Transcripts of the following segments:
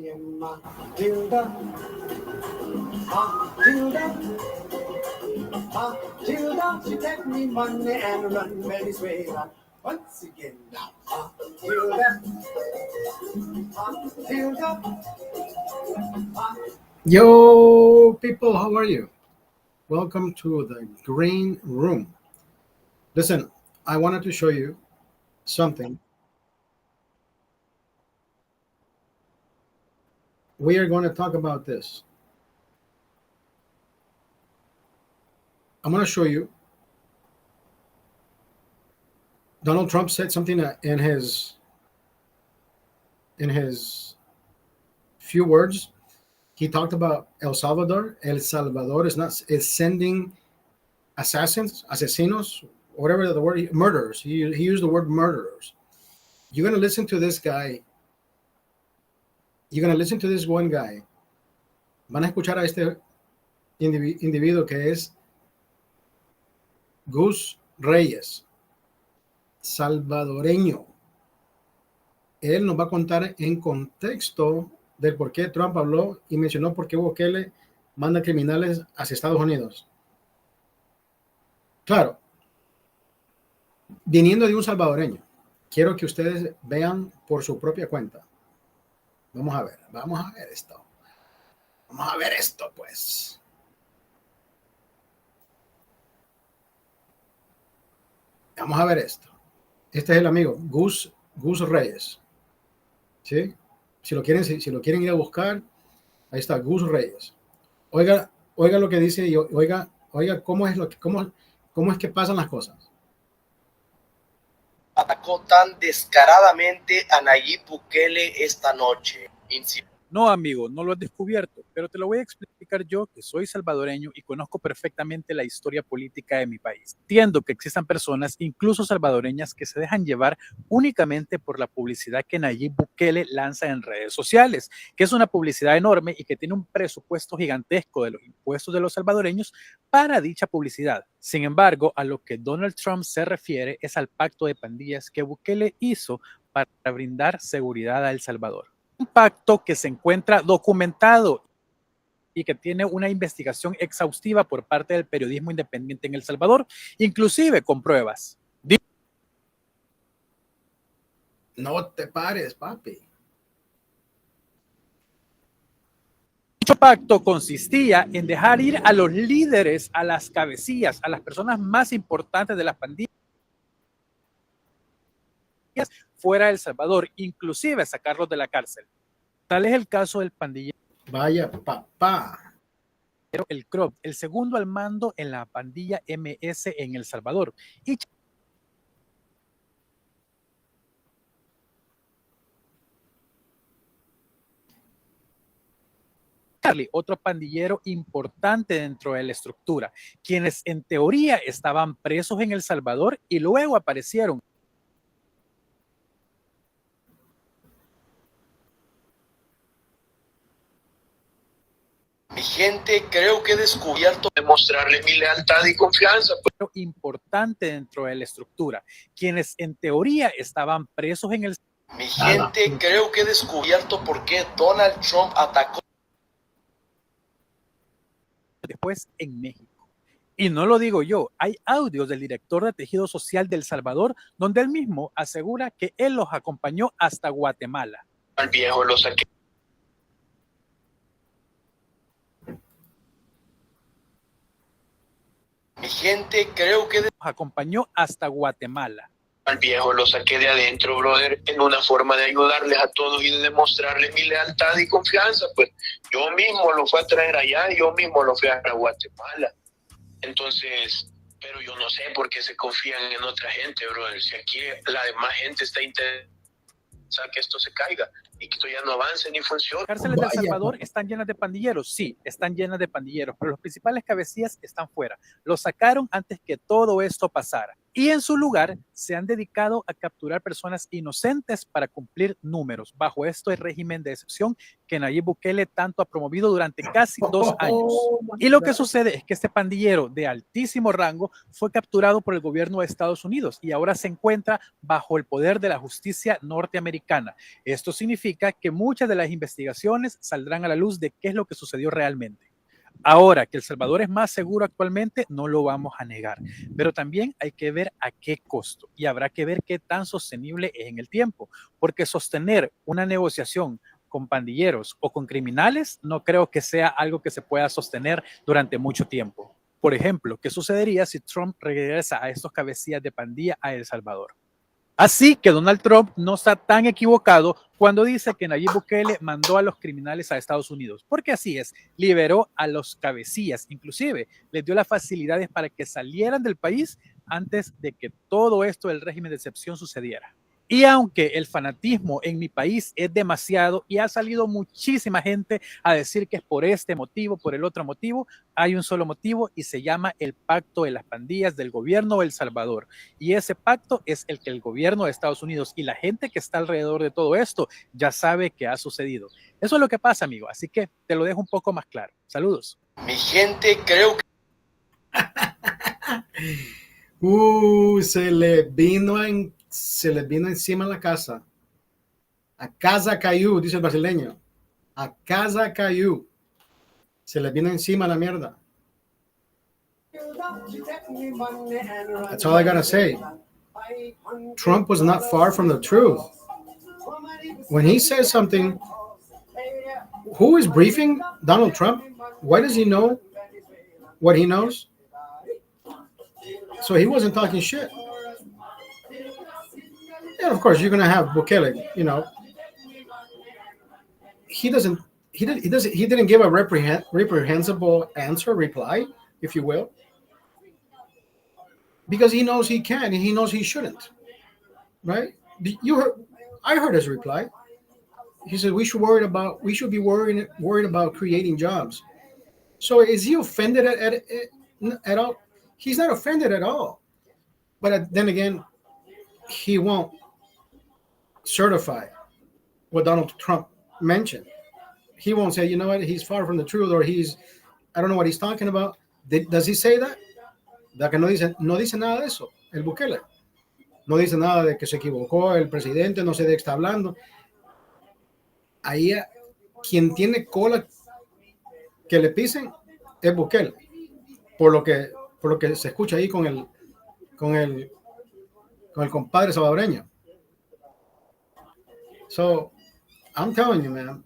me and Matilda. Matilda, she take me money and run Venezuela. Once again now, Matilda. Yo, people, how are you? Welcome to the Green Room. Listen, I wanted to show you something. We are going to talk about this. I'm going to show you. Donald Trump said something in his few words. He talked about El Salvador. El Salvador is sending asesinos, whatever the word, murderers. He used the word murderers. You're going to listen to this guy. You're going to listen to this one guy. Van a escuchar a este individuo que es Gus Reyes, salvadoreño. Él nos va a contar en contexto del por qué Trump habló y mencionó por qué Bukele manda criminales hacia Estados Unidos. Claro, viniendo de un salvadoreño, quiero que ustedes vean por su propia cuenta. Vamos a ver esto. Vamos a ver esto, pues. Vamos a ver esto. Este es el amigo Gus Reyes. ¿Sí? Si lo quieren ir a buscar, ahí está, Gus Reyes. Oiga lo que dice y oiga cómo es que pasan las cosas. Atacó tan descaradamente a Nayib Bukele esta noche. No, amigo, no lo has descubierto, pero te lo voy a explicar yo, que soy salvadoreño y conozco perfectamente la historia política de mi país. Entiendo que existan personas, incluso salvadoreñas, que se dejan llevar únicamente por la publicidad que Nayib Bukele lanza en redes sociales, que es una publicidad enorme y que tiene un presupuesto gigantesco de los impuestos de los salvadoreños para dicha publicidad. Sin embargo, a lo que Donald Trump se refiere es al pacto de pandillas que Bukele hizo para brindar seguridad a El Salvador. Un pacto que se encuentra documentado y que tiene una investigación exhaustiva por parte del periodismo independiente en El Salvador, inclusive con pruebas. No te pares, papi. Dicho pacto consistía en dejar ir a los líderes, a las cabecillas, a las personas más importantes de las pandillas fuera de El Salvador, inclusive sacarlos de la cárcel. Tal es el caso del pandillero. Vaya papá. El Crop, el segundo al mando en la pandilla MS en El Salvador. Y Charlie, otro pandillero importante dentro de la estructura, quienes en teoría estaban presos en El Salvador y luego aparecieron. Mi gente, creo que he descubierto demostrarle mi lealtad y confianza. Pero importante dentro de la estructura, quienes en teoría estaban presos en El Salvador. Mi gente, creo que he descubierto por qué Donald Trump atacó después en México. Y no lo digo yo, hay audios del director de Tejido Social de El Salvador donde él mismo asegura que él los acompañó hasta Guatemala. al viejo, lo saqué. Mi gente, creo que Los acompañó hasta Guatemala. al viejo lo saqué de adentro, brother, en una forma de ayudarles a todos y de demostrarles mi lealtad y confianza. Pues yo mismo lo fui a traer allá y yo mismo lo fui a Guatemala. Entonces, pero yo no sé por qué se confían en otra gente, brother. Si aquí la demás gente está interesada que esto se caiga y que esto ya no avance ni funcione. Las cárceles de El Salvador están llenas de pandilleros, sí, están llenas de pandilleros, pero los principales cabecillas están fuera. Los sacaron antes que todo esto pasara. Y en su lugar se han dedicado a capturar personas inocentes para cumplir números, bajo este régimen de excepción que Nayib Bukele tanto ha promovido durante casi 2 años. Y lo que sucede es que este pandillero de altísimo rango fue capturado por el gobierno de Estados Unidos y ahora se encuentra bajo el poder de la justicia norteamericana. Esto significa significa que muchas de las investigaciones saldrán a la luz de qué es lo que sucedió realmente. Ahora, que El Salvador es más seguro actualmente, no lo vamos a negar, pero también hay que ver a qué costo y habrá que ver qué tan sostenible es en el tiempo, porque sostener una negociación con pandilleros o con criminales no creo que sea algo que se pueda sostener durante mucho tiempo. Por ejemplo, ¿qué sucedería si Trump regresa a estos cabecillas de pandilla a El Salvador? Así que Donald Trump no está tan equivocado cuando dice que Nayib Bukele mandó a los criminales a Estados Unidos, porque así es, liberó a los cabecillas, inclusive les dio las facilidades para que salieran del país antes de que todo esto del régimen de excepción sucediera. Y aunque el fanatismo en mi país es demasiado y ha salido muchísima gente a decir que es por este motivo, por el otro motivo, hay un solo motivo y se llama el pacto de las pandillas del gobierno de El Salvador. Y ese pacto es el que el gobierno de Estados Unidos y la gente que está alrededor de todo esto ya sabe que ha sucedido. Eso es lo que pasa, amigo. Así que te lo dejo un poco más claro. Saludos. Mi gente, creo que... Se le vino encima la casa. A casa cayó, dice el brasileño. A casa cayó. Se le vino encima la mierda. That's all I gotta say. Trump was not far from the truth. When he says something, who is briefing Donald Trump? Why does he know what he knows? So he wasn't talking shit. Yeah, of course, you're gonna have Bukele. You know, he didn't give a reprehensible reply, if you will, because he knows he can and he knows he shouldn't. Right? I heard his reply. He said we should be worried about creating jobs. So is he offended at all? He's not offended at all. But then again, he won't certify what Donald Trump mentioned. He won't say, you know what, he's far from the truth, or I don't know what he's talking about. Does he say that? Da que no dice nada de eso, el Bukele. No dice nada de que se equivocó el presidente, no sé de qué está hablando. Ahí quien tiene cola que le pisen es Bukele. Por lo que se escucha ahí con el compadre salvadoreño. So, I'm telling you, man,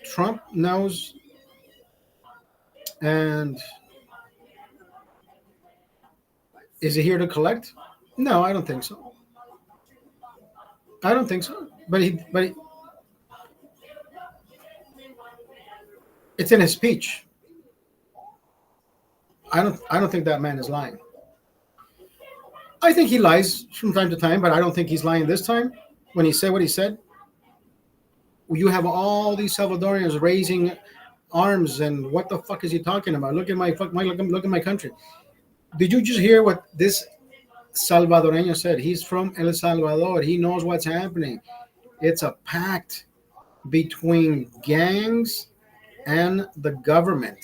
Trump knows, and is he here to collect? No, I don't think so. But it's in his speech. I don't think that man is lying. I think he lies from time to time, but I don't think he's lying this time when he said what he said. You have all these Salvadorians raising arms, and what the fuck is he talking about? Look at my country. Did you just hear what this Salvadoreño said? He's from El Salvador. He knows what's happening. It's a pact between gangs and the government.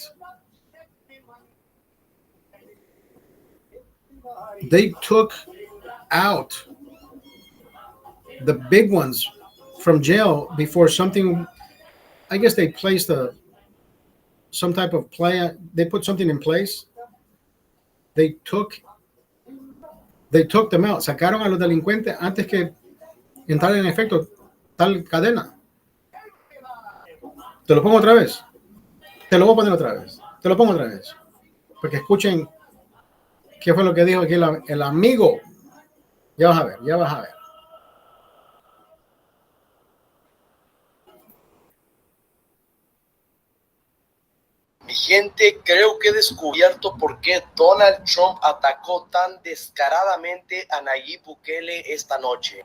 They took out the big ones from jail before something. I guess they placed some type of plan. They put something in place. They took them out. Sacaron a los delincuentes antes que entrara en efecto tal cadena. Te lo pongo otra vez. Te lo voy a poner otra vez. Te lo pongo otra vez. Porque escuchen qué fue lo que dijo aquí el amigo. Ya vas a ver. Mi gente, creo que he descubierto por qué Donald Trump atacó tan descaradamente a Nayib Bukele esta noche.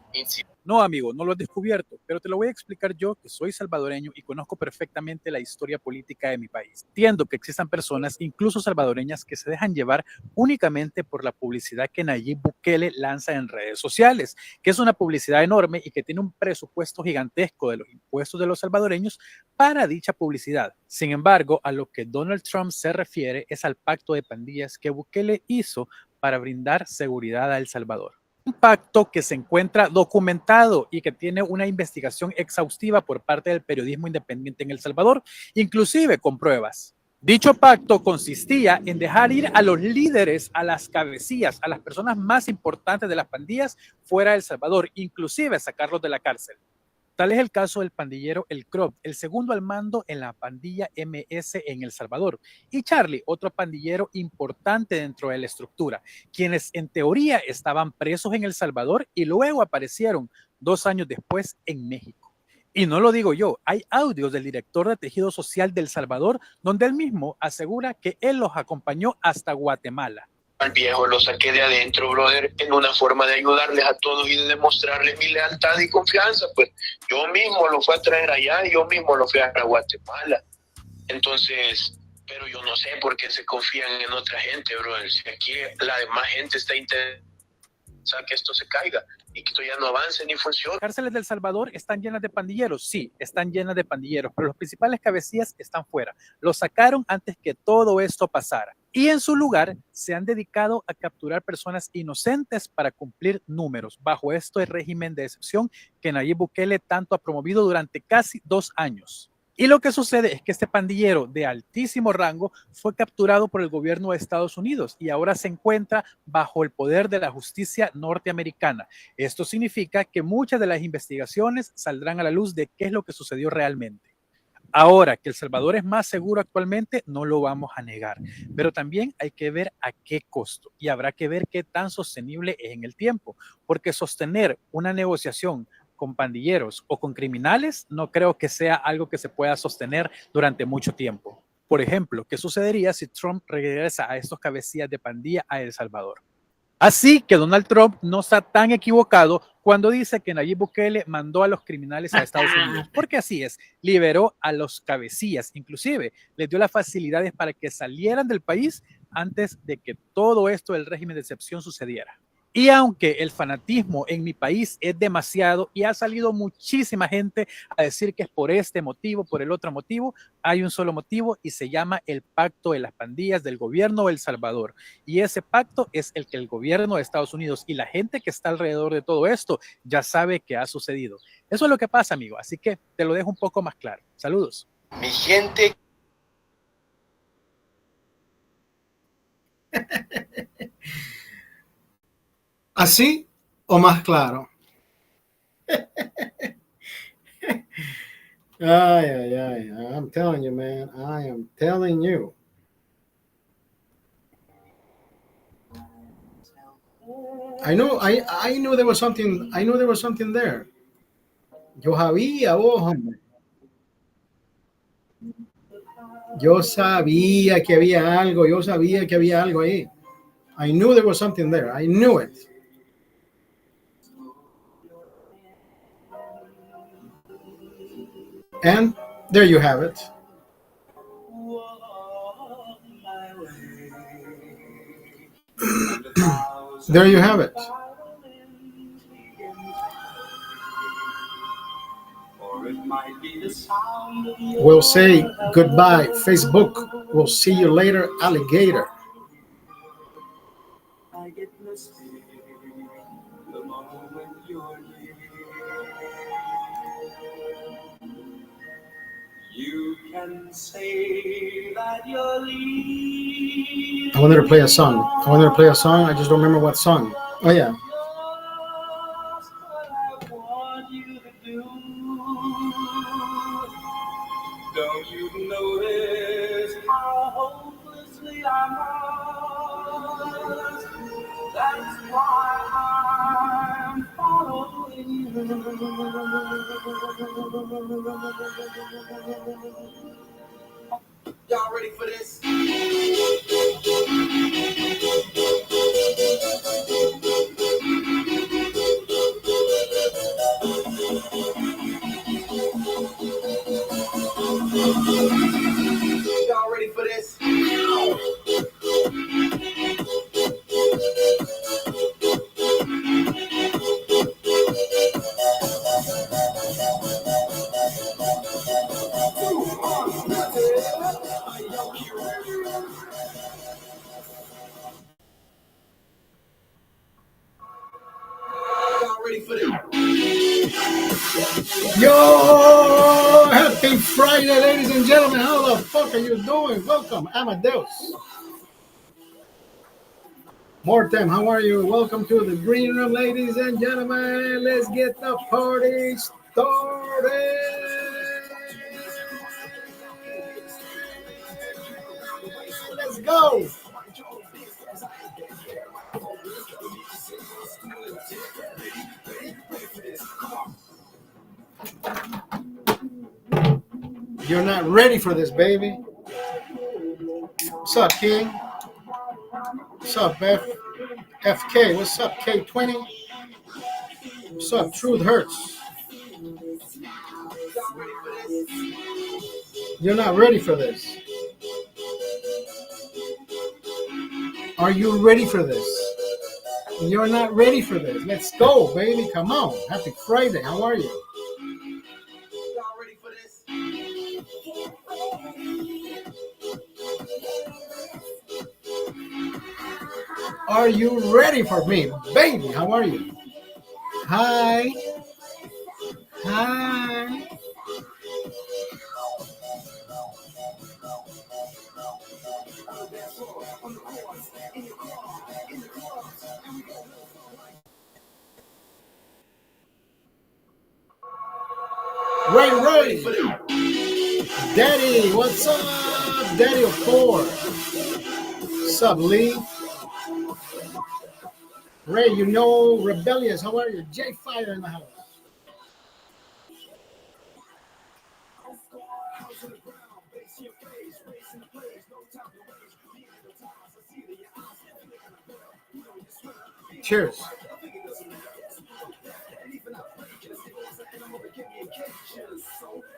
No, amigo, no lo has descubierto, pero te lo voy a explicar yo, que soy salvadoreño y conozco perfectamente la historia política de mi país. Entiendo que existan personas, incluso salvadoreñas, que se dejan llevar únicamente por la publicidad que Nayib Bukele lanza en redes sociales, que es una publicidad enorme y que tiene un presupuesto gigantesco de los impuestos de los salvadoreños para dicha publicidad. Sin embargo, a lo que Donald Trump se refiere es al pacto de pandillas que Bukele hizo para brindar seguridad a El Salvador. Un pacto que se encuentra documentado y que tiene una investigación exhaustiva por parte del periodismo independiente en El Salvador, inclusive con pruebas. Dicho pacto consistía en dejar ir a los líderes, a las cabecillas, a las personas más importantes de las pandillas fuera de El Salvador, inclusive sacarlos de la cárcel. Tal es el caso del pandillero El Crop, el segundo al mando en la pandilla MS en El Salvador, y Charlie, otro pandillero importante dentro de la estructura, quienes en teoría estaban presos en El Salvador y luego aparecieron 2 años después en México. Y no lo digo yo, hay audios del director de Tejido Social de El Salvador donde él mismo asegura que él los acompañó hasta Guatemala. Al viejo lo saqué de adentro, brother, en una forma de ayudarles a todos y de demostrarles mi lealtad y confianza. Pues yo mismo lo fui a traer allá y yo mismo lo fui a Guatemala. Entonces, pero yo no sé por qué se confían en otra gente, brother. Si aquí la demás gente está interesada que esto se caiga y que esto ya no avance ni funcione. Las cárceles de El Salvador están llenas de pandilleros, sí, están llenas de pandilleros, pero los principales cabecillas están fuera. Los sacaron antes que todo esto pasara. Y en su lugar se han dedicado a capturar personas inocentes para cumplir números, bajo este régimen de excepción que Nayib Bukele tanto ha promovido durante casi 2 años. Y lo que sucede es que este pandillero de altísimo rango fue capturado por el gobierno de Estados Unidos y ahora se encuentra bajo el poder de la justicia norteamericana. Esto significa que muchas de las investigaciones saldrán a la luz de qué es lo que sucedió realmente. Ahora, que El Salvador es más seguro actualmente, no lo vamos a negar, pero también hay que ver a qué costo y habrá que ver qué tan sostenible es en el tiempo, porque sostener una negociación con pandilleros o con criminales no creo que sea algo que se pueda sostener durante mucho tiempo. Por ejemplo, ¿qué sucedería si Trump regresa a estos cabecillas de pandilla a El Salvador? Así que Donald Trump no está tan equivocado cuando dice que Nayib Bukele mandó a los criminales a Estados Unidos, porque así es, liberó a los cabecillas, inclusive les dio las facilidades para que salieran del país antes de que todo esto del régimen de excepción sucediera. Y aunque el fanatismo en mi país es demasiado y ha salido muchísima gente a decir que es por este motivo, por el otro motivo, hay un solo motivo y se llama el pacto de las pandillas del gobierno de El Salvador. Y ese pacto es el que el gobierno de Estados Unidos y la gente que está alrededor de todo esto ya sabe que ha sucedido. Eso es lo que pasa, amigo. Así que te lo dejo un poco más claro. Saludos. Mi gente. ¿Así o más claro? Ay. I'm telling you, man. I am telling you. I knew there was something. I knew there was something there. Yo sabía, vos, hombre. Yo sabía que había algo. Yo sabía que había algo ahí. I knew there was something there. I knew it. And there you have it. There you have it. We'll say goodbye, Facebook. We'll see you later, alligator. You can say that you're leaving. I wanted to play a song. I just don't remember what song. Oh, yeah. Don't you notice how hopelessly I'm lost? That's why I'm following you. Y'all ready for this? Y'all ready for this? Yo, happy Friday, ladies and gentlemen. How the fuck are you doing? Welcome, Amadeus. More time, how are you? Welcome to the green room, ladies and gentlemen. Let's get the party started. Let's go. You're not ready for this, baby. What's up, King? What's up, FK? What's up, K20? What's up, Truth Hurts? You're not ready for this. Are you ready for this? You're not ready for this. Let's go, baby. Come on. Happy Friday. How are you? Are you ready for me? Baby, how are you? Hi. Hi. Ray. Daddy, what's up? Daddy of 4. What's up, Lee? Ray, you know, Rebellious, how are you? J Fire in the house. Cheers.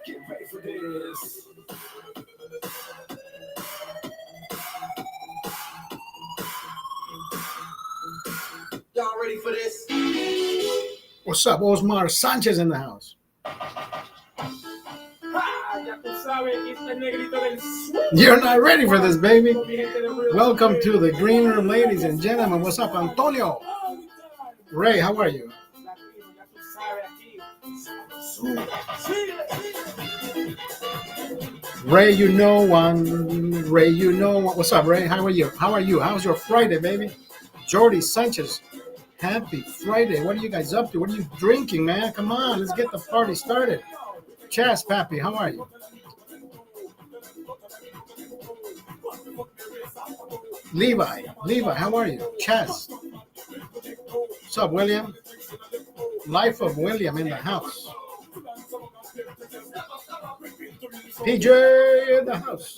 Get ready for this. Y'all ready for this? What's up, Osmar Sanchez in the house? You're not ready for this, baby. Welcome to the green room, ladies and gentlemen. What's up, Antonio? Ray, how are you? Ray, you know one. Ray, you know one. What's up, Ray? How are you? How's your Friday, baby? Jordi Sanchez. Happy Friday. What are you guys up to? What are you drinking, man? Come on, let's get the party started. Chas, Pappy, how are you? Levi, how are you? Chas. What's up, William? Life of William in the house. PJ in the house.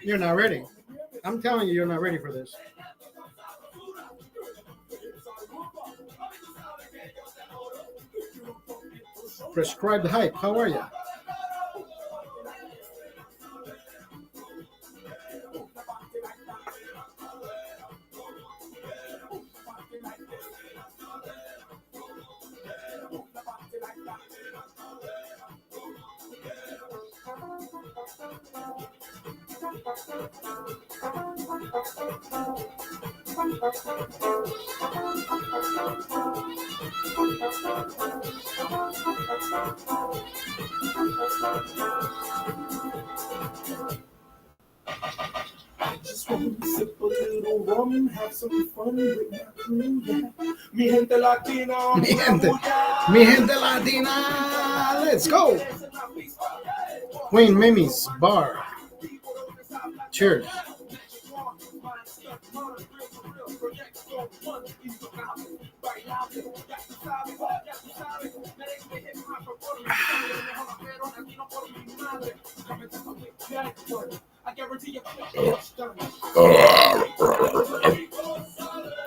You're not ready. I'm telling you, you're not ready for this. Prescribe the hype. How are you? Just want to sip a little rum, have some fun with my crew. Yeah. Mi gente latina, mi gente latina, let's go. Queen Mimi's bar. Cheers.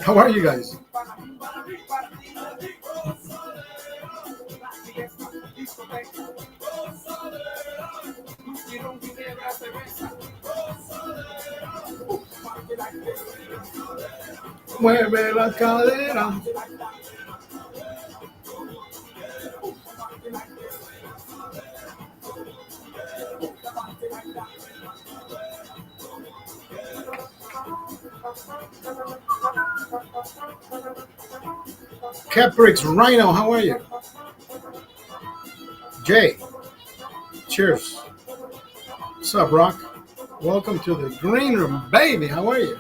How are you guys? Mueve la cadera. Caprix Rhino, how are you? Jay, cheers. What's up, Rock? Welcome to the green room, baby. How are you?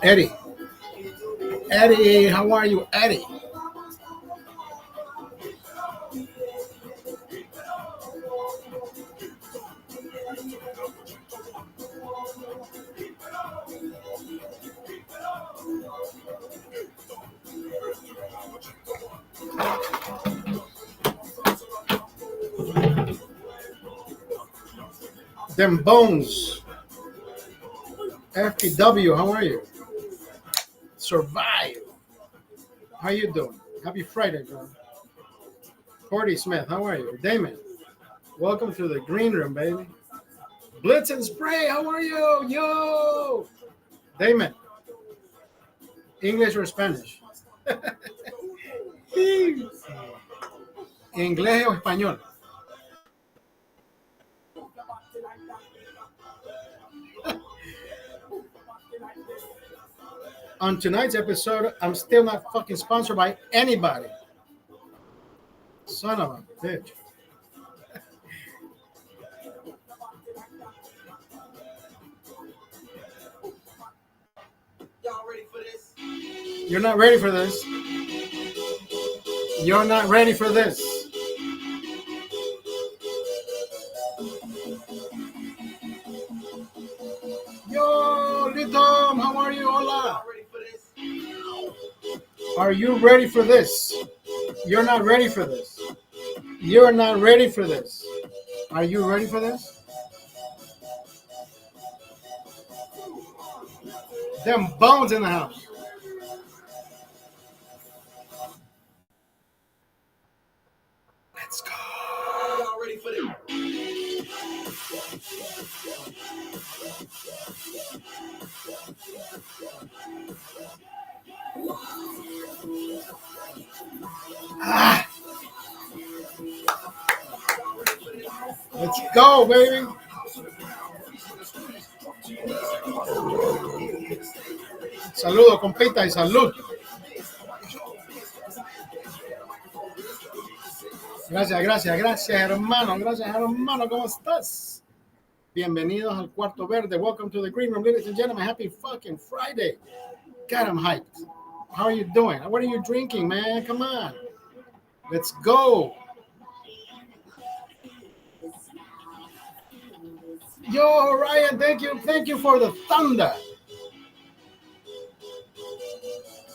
Eddie. Eddie, how are you, Eddie? Them bones. FPW, how are you? Survive. How you doing? Happy Friday, bro. Cordy Smith, how are you? Damon, welcome to the green room, baby. Blitz and Spray, how are you? Yo! Damon, English or Spanish? Inglés o español? On tonight's episode, I'm still not fucking sponsored by anybody. Son of a bitch. Y'all ready for this? You're not ready for this. You're not ready for this. Yo, Litom, how are you? Hola. Are you ready for this? You're not ready for this. You're not ready for this. Are you ready for this? Them bones in the house. Let's go. Y'all ready for this? Ah. Let's go, baby. Saludo, compita, y salud. Gracias, hermano, ¿cómo estás? Bienvenidos al Cuarto Verde. Welcome to the green room, ladies and gentlemen. Happy fucking Friday. God, I'm hyped. How are you doing? What are you drinking, man? Come on. Let's go. Yo, Ryan, thank you for the thunder.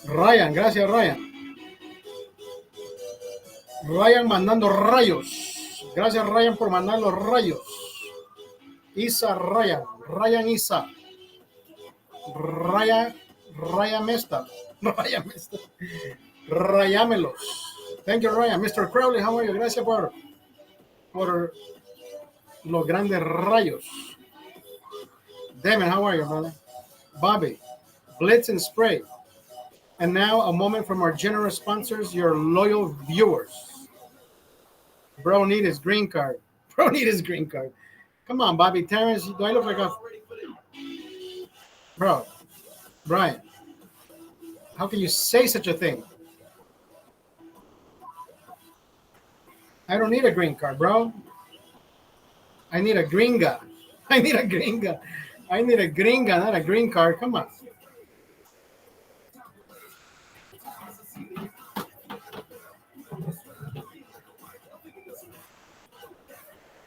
Ryan, gracias, Ryan. Ryan mandando rayos. Gracias, Ryan, por mandar los rayos. Isa, Ryan Isa. Ryan Mesta. Rayamelos. Thank you, Ryan. Mr. Crowley, how are you? Gracias por los grandes rayos. Damon, how are you, brother? Bobby, Blitz and Spray. And now a moment from our generous sponsors, your loyal viewers. Bro need his green card. Come on, Bobby Terrence. Do I look like a... Bro, Brian, how can you say such a thing? I don't need a green card, bro. I need a gringa. Not a green card. Come on.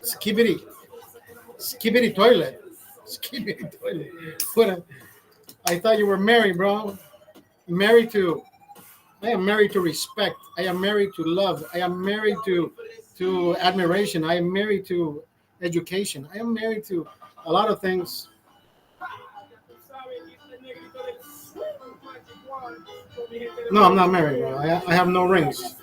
Skibbity toilet. I thought you were married, bro. I am married to respect. I am married to love. I am married to admiration. I am married to education. I am married to a lot of things. No, I'm not married, bro. I have no rings.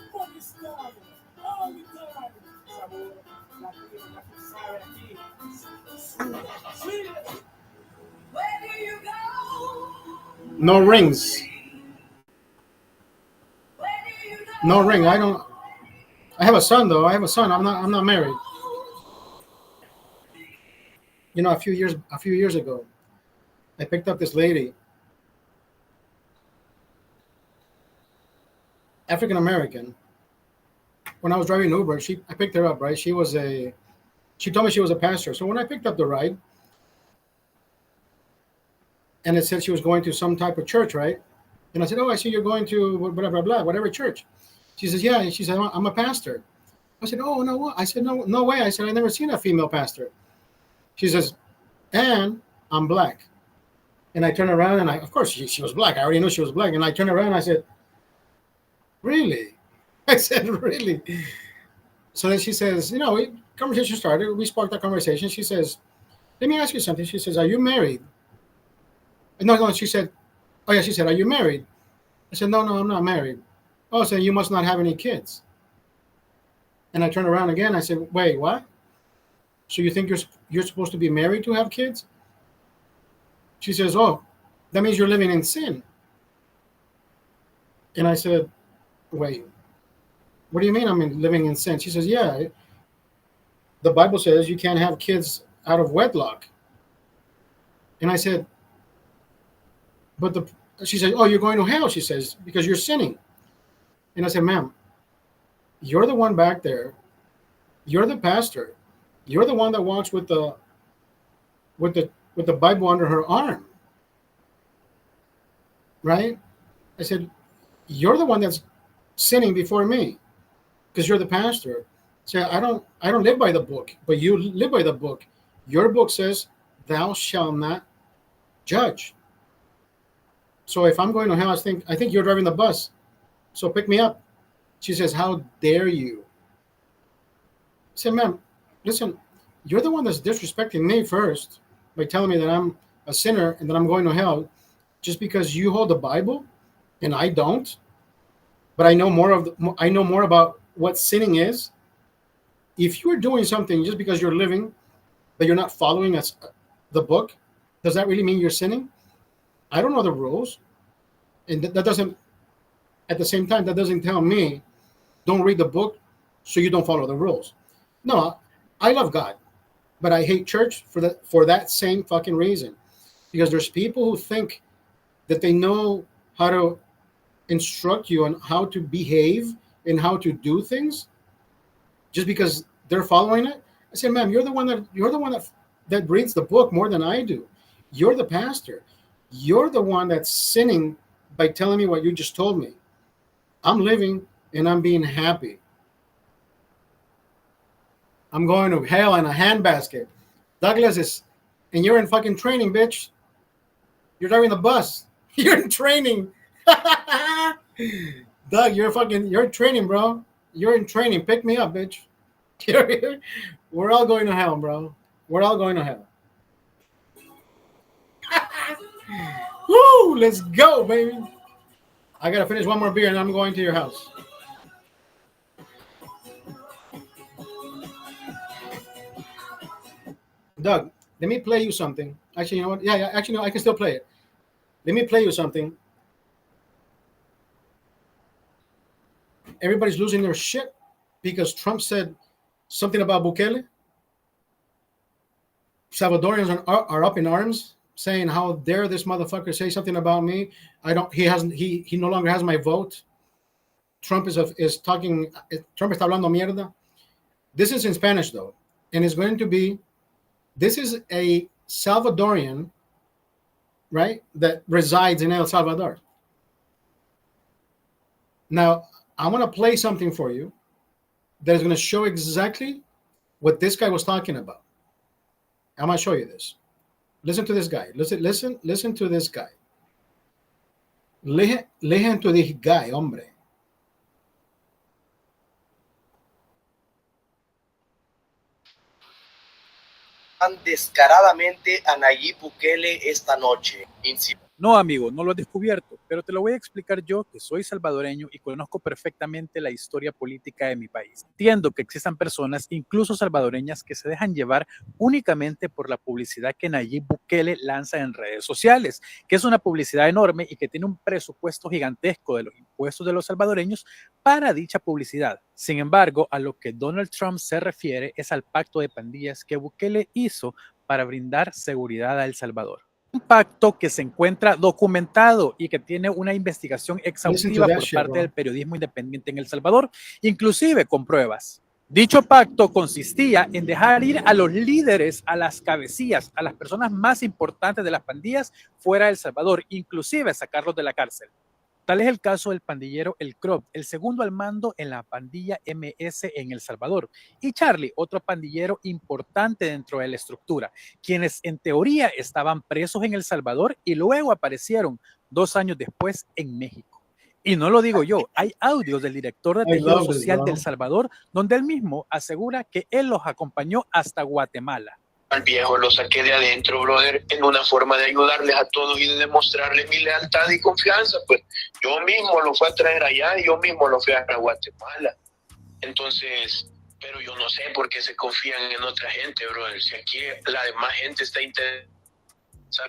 No rings. No ring. I don't. I have a son though. I have a son. I'm not married. You know, a few years ago, I picked up this lady, African American. When I was driving Uber, I picked her up. Right, she told me she was a pastor. So when I picked up the ride, and it said she was going to some type of church, right? And I said, "Oh, I see you're going to blah blah blah, whatever church." She says, "Yeah." And she said, "I'm a pastor." I said, "Oh no, what?" I said, "No, no way." I said, "I never seen a female pastor." She says, "And I'm black." And I turned around and of course, she was black. I already knew she was black. And I turned around and I said, "Really?" I said, "Really?" So then she says, conversation started. We sparked that conversation. She says, "Let me ask you something." She says, "Are you married?" No, no. She said, "Oh yeah." She said, "Are you married?" I said, "No, no, I'm not married." "Oh, so you must not have any kids." And I turned around again. I said, "Wait, what? So you think you're supposed to be married to have kids?" She says, "Oh, that means you're living in sin." And I said, "Wait, what do you mean I'm living in sin?" She says, "Yeah, the Bible says you can't have kids out of wedlock." And I said, she said, "Oh, you're going to hell," she says, "because you're sinning." And I said, "Ma'am, you're the one back there. You're the pastor. You're the one that walks with the Bible under her arm, right?" I said, "You're the one that's sinning before me because you're the pastor." So I don't live by the book, but you live by the book. Your book says, "Thou shalt not judge." So if I'm going to hell, I think you're driving the bus. So pick me up. She says, "How dare you?" I said, "Ma'am, listen, you're the one that's disrespecting me first by telling me that I'm a sinner and that I'm going to hell just because you hold the Bible and I don't. But I know more about what sinning is. If you're doing something just because you're living, but you're not following the book, does that really mean you're sinning? I don't know the rules, and that doesn't. At the same time, that doesn't tell me don't read the book so you don't follow the rules. No, I love God, but I hate church for that same fucking reason, because there's people who think that they know how to instruct you on how to behave and how to do things just because they're following it. I said, "Ma'am, you're the one that reads the book more than I do. You're the pastor. You're the one that's sinning by telling me what you just told me. I'm living and I'm being happy. I'm going to hell in a handbasket." Douglas is, and you're in fucking training, bitch. You're driving the bus. You're in training. Doug, you're in training, bro. You're in training. Pick me up, bitch. We're all going to hell, bro. We're all going to hell. Woo! Let's go, baby. I gotta finish one more beer and I'm going to your house. Doug, let me play you something. Actually, you know what? Yeah, actually, no, I can still play it. Let me play you something. Everybody's losing their shit because Trump said something about Bukele. Salvadorians are up in arms, saying, "How dare this motherfucker say something about me? I don't. He no longer has my vote." Trump is talking. Trump está hablando mierda. This is in Spanish though, and it's going to be. This is a Salvadorian, right, that resides in El Salvador. Now, I want to play something for you that is going to show exactly what this guy was talking about. I'm going to show you this. Listen to this guy. Listen to this guy. Listen to this guy, hombre. Descaradamente a Nayib Bukele esta noche. No, amigo, no lo has descubierto, pero te lo voy a explicar yo, que soy salvadoreño y conozco perfectamente la historia política de mi país. Entiendo que existan personas, incluso salvadoreñas, que se dejan llevar únicamente por la publicidad que Nayib Bukele lanza en redes sociales, que es una publicidad enorme y que tiene un presupuesto gigantesco de los impuestos de los salvadoreños para dicha publicidad. Sin embargo, a lo que Donald Trump se refiere es al pacto de pandillas que Bukele hizo para brindar seguridad a El Salvador. Un pacto que se encuentra documentado y que tiene una investigación Listen to exhaustiva that por shit, parte bro. del periodismo independiente en El Salvador, inclusive con pruebas. Dicho pacto consistía en dejar ir a los líderes, a las cabecillas, a las personas más importantes de las pandillas fuera de El Salvador, inclusive sacarlos de la cárcel. Tal es el caso del pandillero El Crop, el segundo al mando en la pandilla MS en El Salvador, y Charlie, otro pandillero importante dentro de la estructura, quienes en teoría estaban presos en El Salvador y luego aparecieron 2 años después en México. Y no lo digo yo, hay audios del director de I Tejido love this, Social de El bro. Salvador donde él mismo asegura que él los acompañó hasta Guatemala. Al viejo lo saqué de adentro, brother, en una forma de ayudarles a todos y de demostrarles mi lealtad y confianza. Pues yo mismo lo fui a traer allá y yo mismo lo fui a Guatemala. Entonces, pero yo no sé por qué se confían en otra gente, brother. Si aquí la demás gente está interesada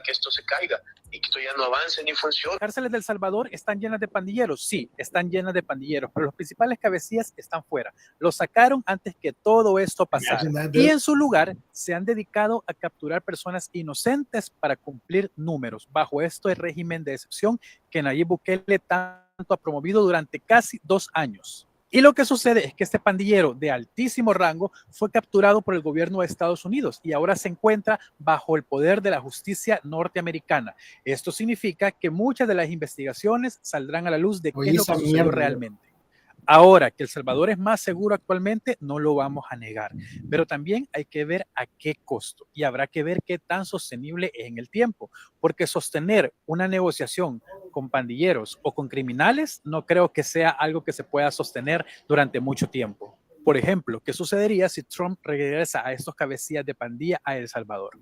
que esto se caiga y que esto ya no avance ni funcione. Las cárceles del Salvador están llenas de pandilleros, sí, están llenas de pandilleros, pero los principales cabecillas están fuera. Los sacaron antes que todo esto pasara. Y en su lugar se han dedicado a capturar personas inocentes para cumplir números, bajo este régimen de excepción que Nayib Bukele tanto ha promovido durante casi 2 años. Y lo que sucede es que este pandillero de altísimo rango fue capturado por el gobierno de Estados Unidos y ahora se encuentra bajo el poder de la justicia norteamericana. Esto significa que muchas de las investigaciones saldrán a la luz de qué es lo que sucedió realmente. Ahora, que El Salvador es más seguro actualmente, no lo vamos a negar, pero también hay que ver a qué costo y habrá que ver qué tan sostenible es en el tiempo, porque sostener una negociación con pandilleros o con criminales no creo que sea algo que se pueda sostener durante mucho tiempo. Por ejemplo, ¿qué sucedería si Trump regresa a estos cabecillas de pandilla a El Salvador?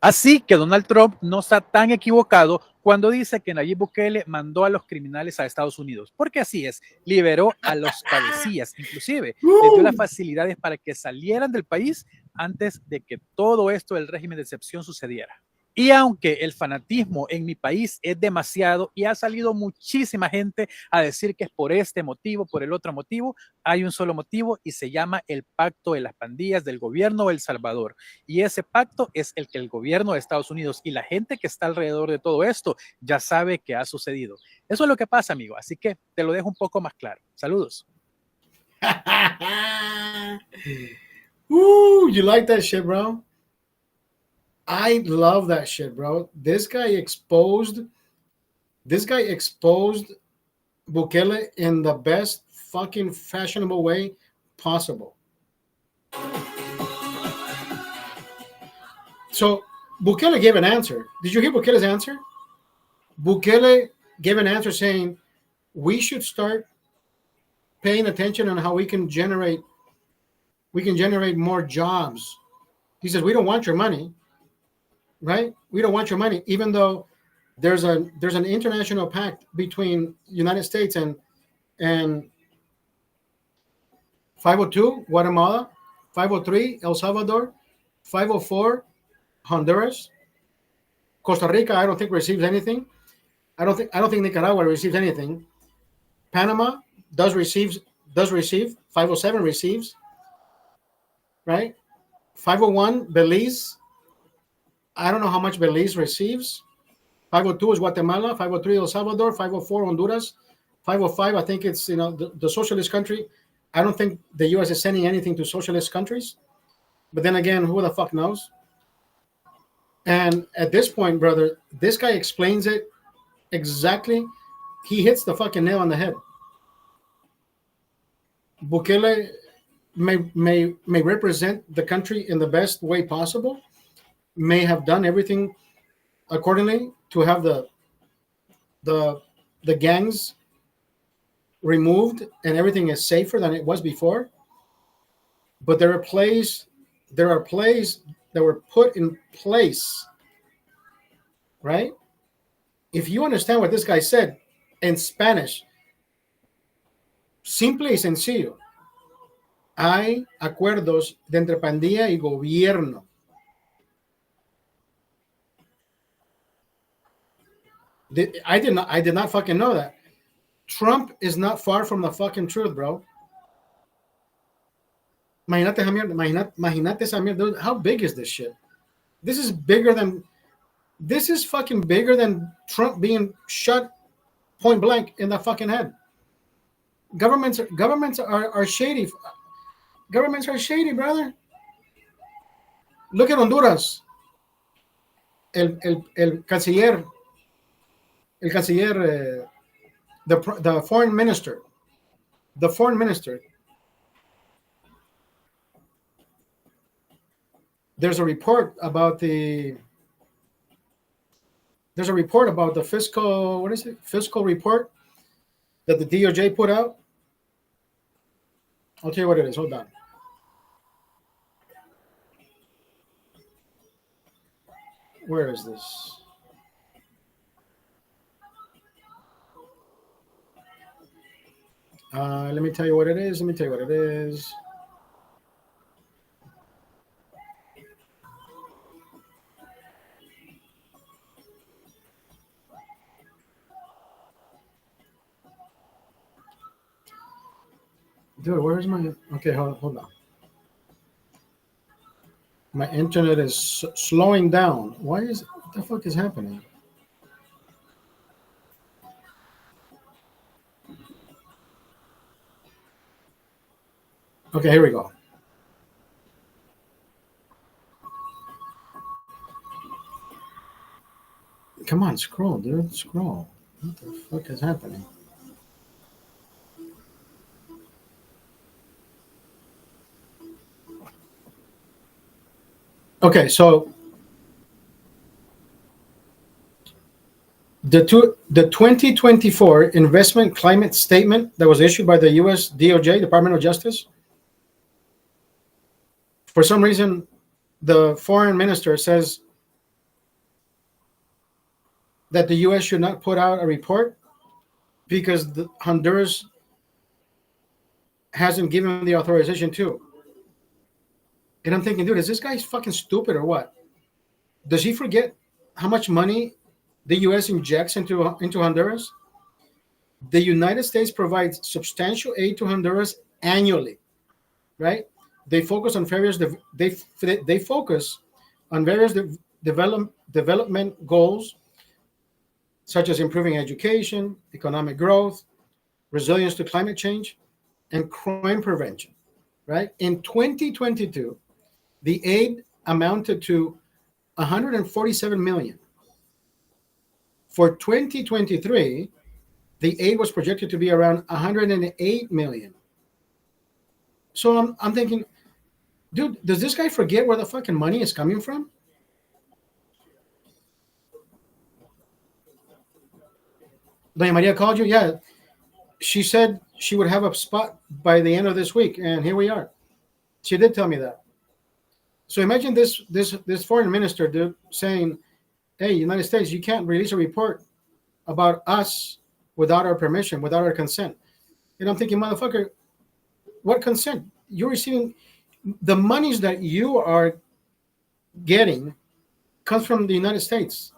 Así que Donald Trump no está tan equivocado cuando dice que Nayib Bukele mandó a los criminales a Estados Unidos, porque así es, liberó a los cabecillas, inclusive les dio las facilidades para que salieran del país antes de que todo esto del régimen de excepción sucediera. Y aunque el fanatismo en mi país es demasiado y ha salido muchísima gente a decir que es por este motivo, por el otro motivo, hay un solo motivo y se llama el pacto de las pandillas del gobierno de El Salvador. Y ese pacto es el que el gobierno de Estados Unidos y la gente que está alrededor de todo esto ya sabe que ha sucedido. Eso es lo que pasa, amigo. Así que te lo dejo un poco más claro. Saludos. You like that shit, bro? I love that shit, bro. This guy exposed Bukele in the best fucking fashionable way possible. So Bukele gave an answer. Did you hear Bukele's answer? Bukele gave an answer saying we should start paying attention on how we can generate more jobs. He says we don't want your money. Right? We don't want your money, even though there's an international pact between United States and 502 Guatemala, 503 El Salvador, 504 Honduras, Costa Rica. I don't think receives anything. I don't think Nicaragua receives anything. Panama does receive. 507 receives. Right? 501 Belize. I don't know how much Belize receives. 502 is Guatemala, 503 El Salvador, 504 Honduras, 505 I think it's the socialist country. I don't think the U.S. is sending anything to socialist countries, but then again, who the fuck knows? And at this point, brother, this guy explains it exactly. He hits the fucking nail on the head. Bukele may represent the country in the best way possible, may have done everything accordingly to have the gangs removed and everything is safer than it was before. But there are plays that were put in place, right, if you understand what this guy said in Spanish, simple y sencillo, hay acuerdos de entre pandilla y gobierno. I did not fucking know that. Trump is not far from the fucking truth, bro. Imagínate esa mierda. Imagínate esa mierda. How big is this shit? This is fucking bigger than Trump being shot point blank in the fucking head. Governments are shady. Governments are shady, brother. Look at Honduras. El canciller, the foreign minister, there's a report about the fiscal report that the DOJ put out. I'll tell you what it is. Hold on. Where is this? Let me tell you what it is. Dude, where's my... Okay, hold on. My internet is slowing down. What the fuck is happening? Okay, here we go. Come on, scroll, dude. Scroll. What the fuck is happening? Okay, so the 2024 investment climate statement that was issued by the U.S. DOJ, Department of Justice, for some reason, the foreign minister says that the U.S. should not put out a report because Honduras hasn't given the authorization to. And I'm thinking, dude, is this guy fucking stupid or what? Does he forget how much money the U.S. injects into Honduras? The United States provides substantial aid to Honduras annually, right? They focus on various development goals, such as improving education, economic growth, resilience to climate change, and crime prevention, right? In 2022, the aid amounted to $147 million. For 2023, the aid was projected to be around $108 million. So I'm thinking, dude, does this guy forget where the fucking money is coming from? Doña Maria called you? Yeah. She said she would have a spot by the end of this week, and here we are. She did tell me that. So imagine this foreign minister, dude, saying, hey, United States, you can't release a report about us without our permission, without our consent. And I'm thinking, motherfucker, what consent? You're receiving the monies that you are getting comes from the United States.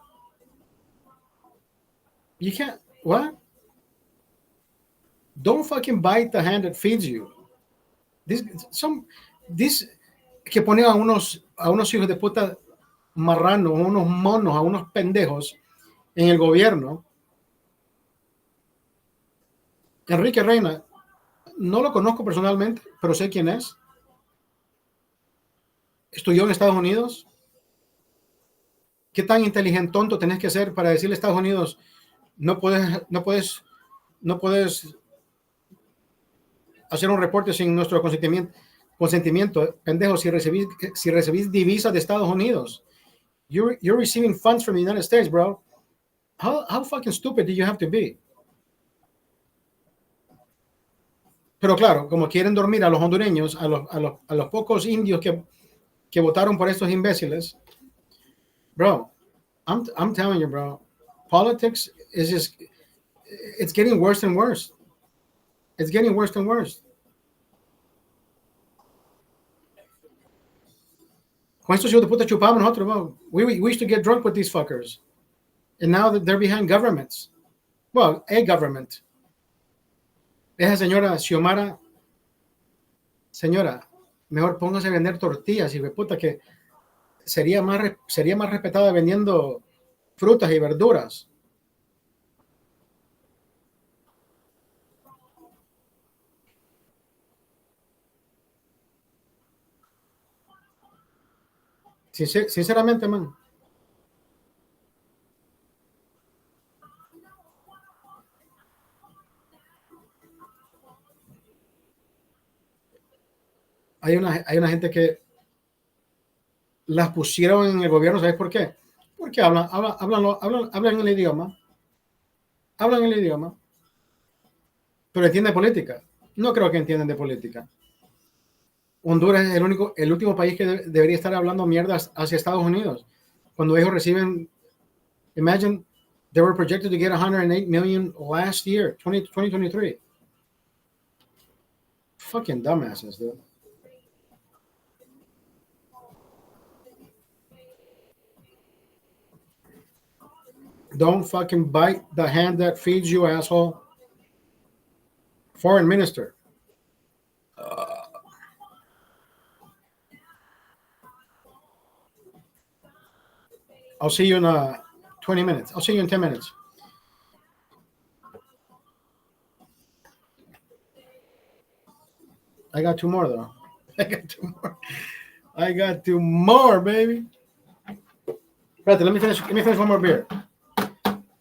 You can't, what? Don't fucking bite the hand that feeds you. This que pone a unos hijos de puta marranos, a unos monos, a unos pendejos en el gobierno. Enrique Reina, no lo conozco personalmente, pero sé quién es. Estudió en Estados Unidos. ¿Qué tan inteligente tonto tenés que ser para decirle a Estados Unidos no puedes hacer un reporte sin nuestro consentimiento, pendejo? Si recibís divisas de Estados Unidos, you're receiving funds from the United States, bro. How fucking stupid do you have to be? Pero claro, como quieren dormir a los hondureños, a los pocos indios que votaron por estos imbéciles, bro, I'm telling you, bro, politics is just, it's getting worse and worse. It's getting worse and worse. Con estos hijos de puta chupamos nosotros, bro. We used to get drunk with these fuckers. And now that they're behind governments. Well, a government. Esa señora Xiomara, señora, mejor póngase a vender tortillas, hijo de puta, que sería más respetada vendiendo frutas y verduras. Sinceramente, man. Hay una gente que las pusieron en el gobierno, ¿sabes por qué? Porque hablan el idioma. Hablan el idioma. Pero entienden política. No creo que entiendan de política. Honduras es el último país que debería estar hablando mierdas hacia Estados Unidos. Cuando ellos reciben, imagine, they were projected to get 108 million last year, 2023. Fucking dumbasses, dude. Don't fucking bite the hand that feeds you, asshole. Foreign minister. I'll see you in 20 minutes. I'll see you in 10 minutes. I got two more, though. I got two more, baby. Espérate, let me finish one more beer.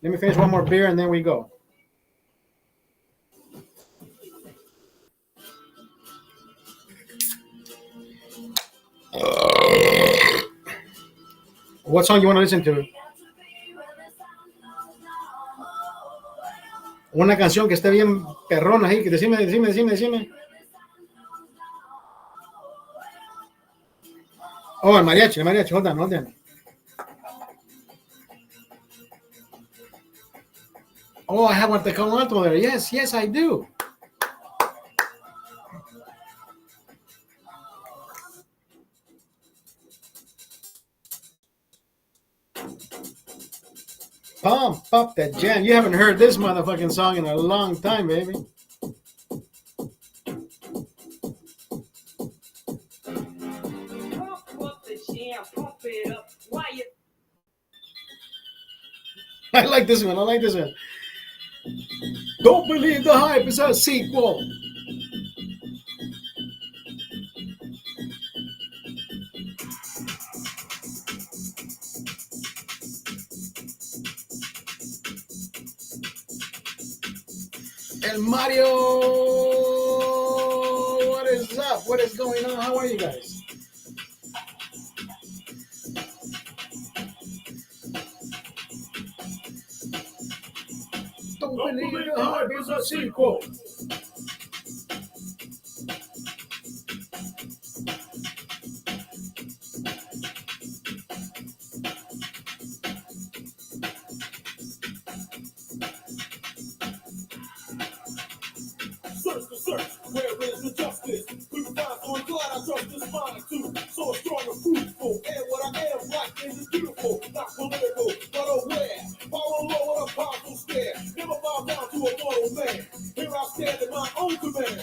Let me finish one more beer and then we go. What song you want to listen to? Una canción que esté bien perrona ahí, que decime. Oh, el mariachi, hold on. Oh, I have what they call alto there. Yes, I do. Pump up that jam. You haven't heard this motherfucking song in a long time, baby. Pump up the jam, pump it up. Why you? I like this one. Don't believe the hype is a sequel. El Mario, what is up? What is going on? How are you guys? Don't believe the hype is a sequel. Search, where is the justice? We will find, so I'm glad I trust this mind too. So strong and fruitful, and what I am like is beautiful, not political, but aware. Follow low with a powerful stare. Never bow down to a mortal man. Here I stand in my own command.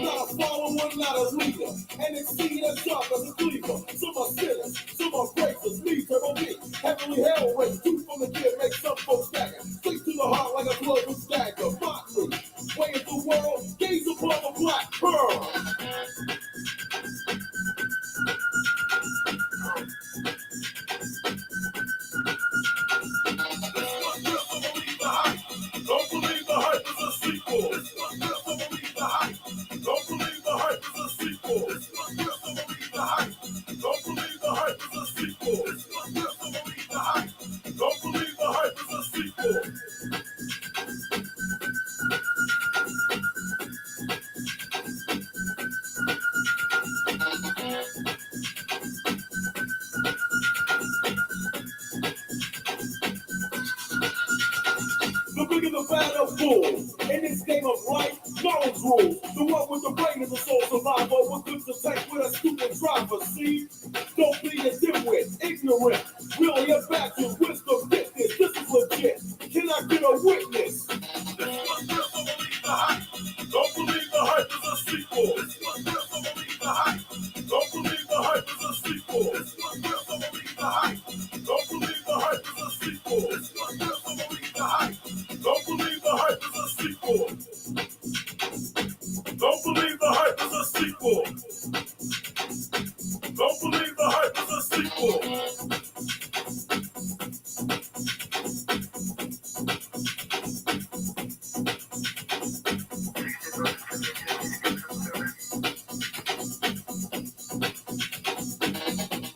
Not a follower, not a leader, and exceed as sharp as a cleaver. Some are sinners, some are graceless, me, turbo me. Heavenly hell race, two from the kid make some folks stagger. Straight to the heart like a glove with stagger. Motley, way of the world, gaze upon the black pearl. Don't believe the hype is a sequel. Don't believe the hype. Don't believe the hype is a sequel. Don't believe the hype. Don't believe the hype is a sequel. Don't believe the hype. Don't believe the hype is a sequel. fools. In this game of life, knowledge rules. The one with the brain is a sole survivor. With good to take with a stupid driver. See? Don't be a dimwit, ignorant. Really a backwards wisdom. Get this. This is legit. Can I get a witness? This was real, so believe the hype. Don't believe the hype is a sequel. This was real, so believe the hype. Don't believe the hype is a sequel. This was real, so believe the hype. Don't believe the hype is a sequel. This was real, so believe the hype. Don't believe the hype is a sequel. Don't believe the hype is a sequel. Don't believe the hype is a sequel.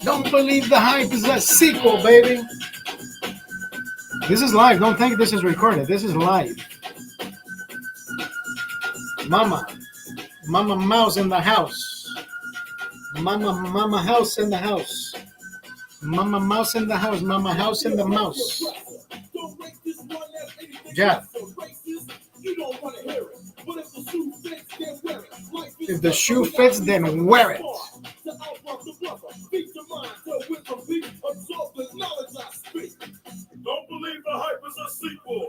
Don't believe the hype is a sequel, baby. This is live. Don't think this is recorded. This is live. Mama Mouse in the house. Mama House in the house. Mama Mouse in the house. Mama House in the mouse. Yeah. If the shoe fits, then wear it. Don't believe the hype is a sequel.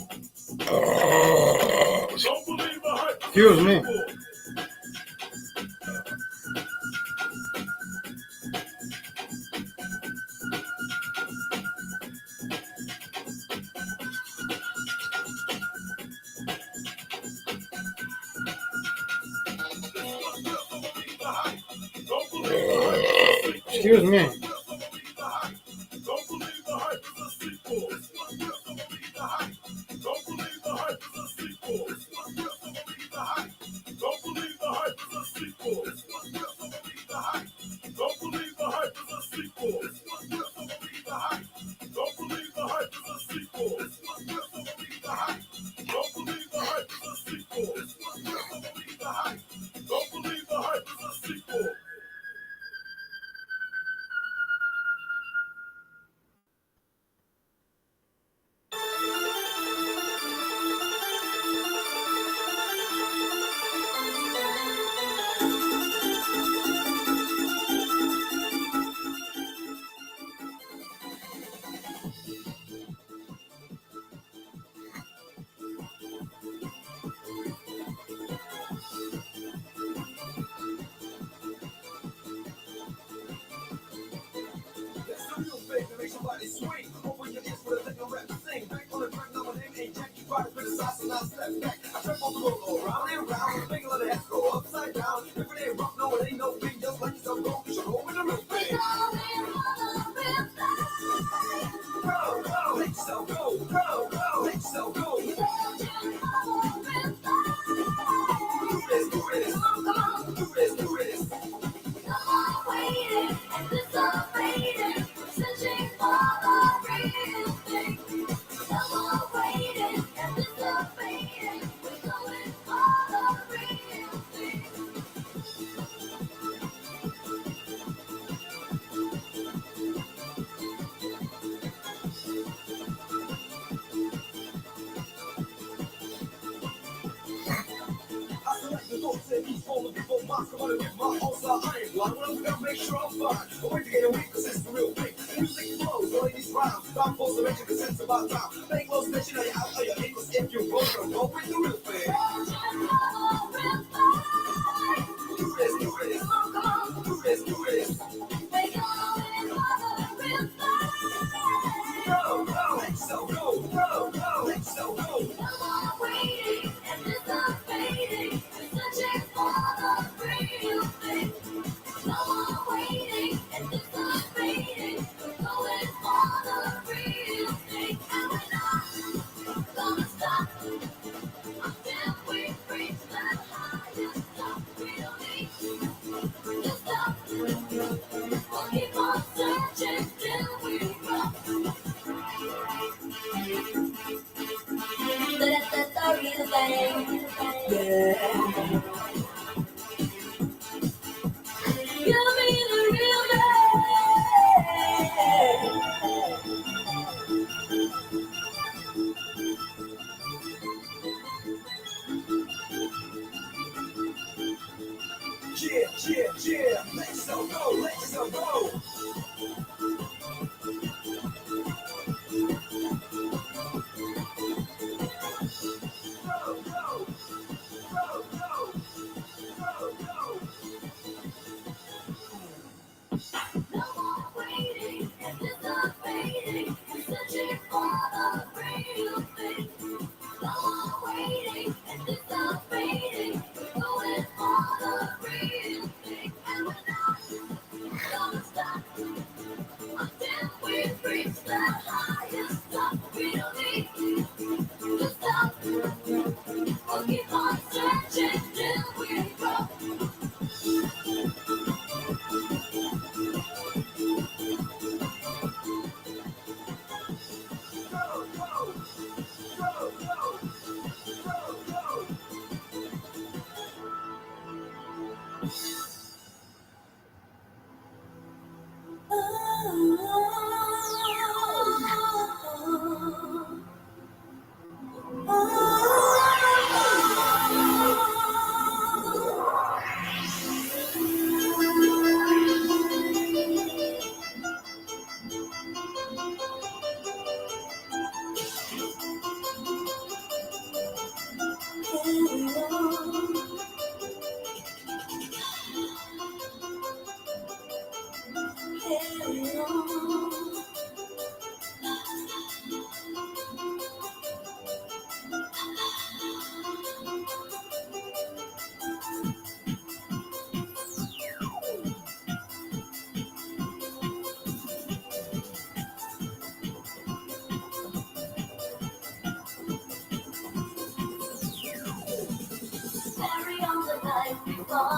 Don't believe the hype is Excuse me. Excuse me. Don't believe the hype is a sequel. Don't believe the hype is a sequel. Don't believe the hype is a sequel. Don't believe the hype is a sequel. Don't believe the hype is a sequel. Don't believe the hype is a sequel. Don't believe the hype is a sequel.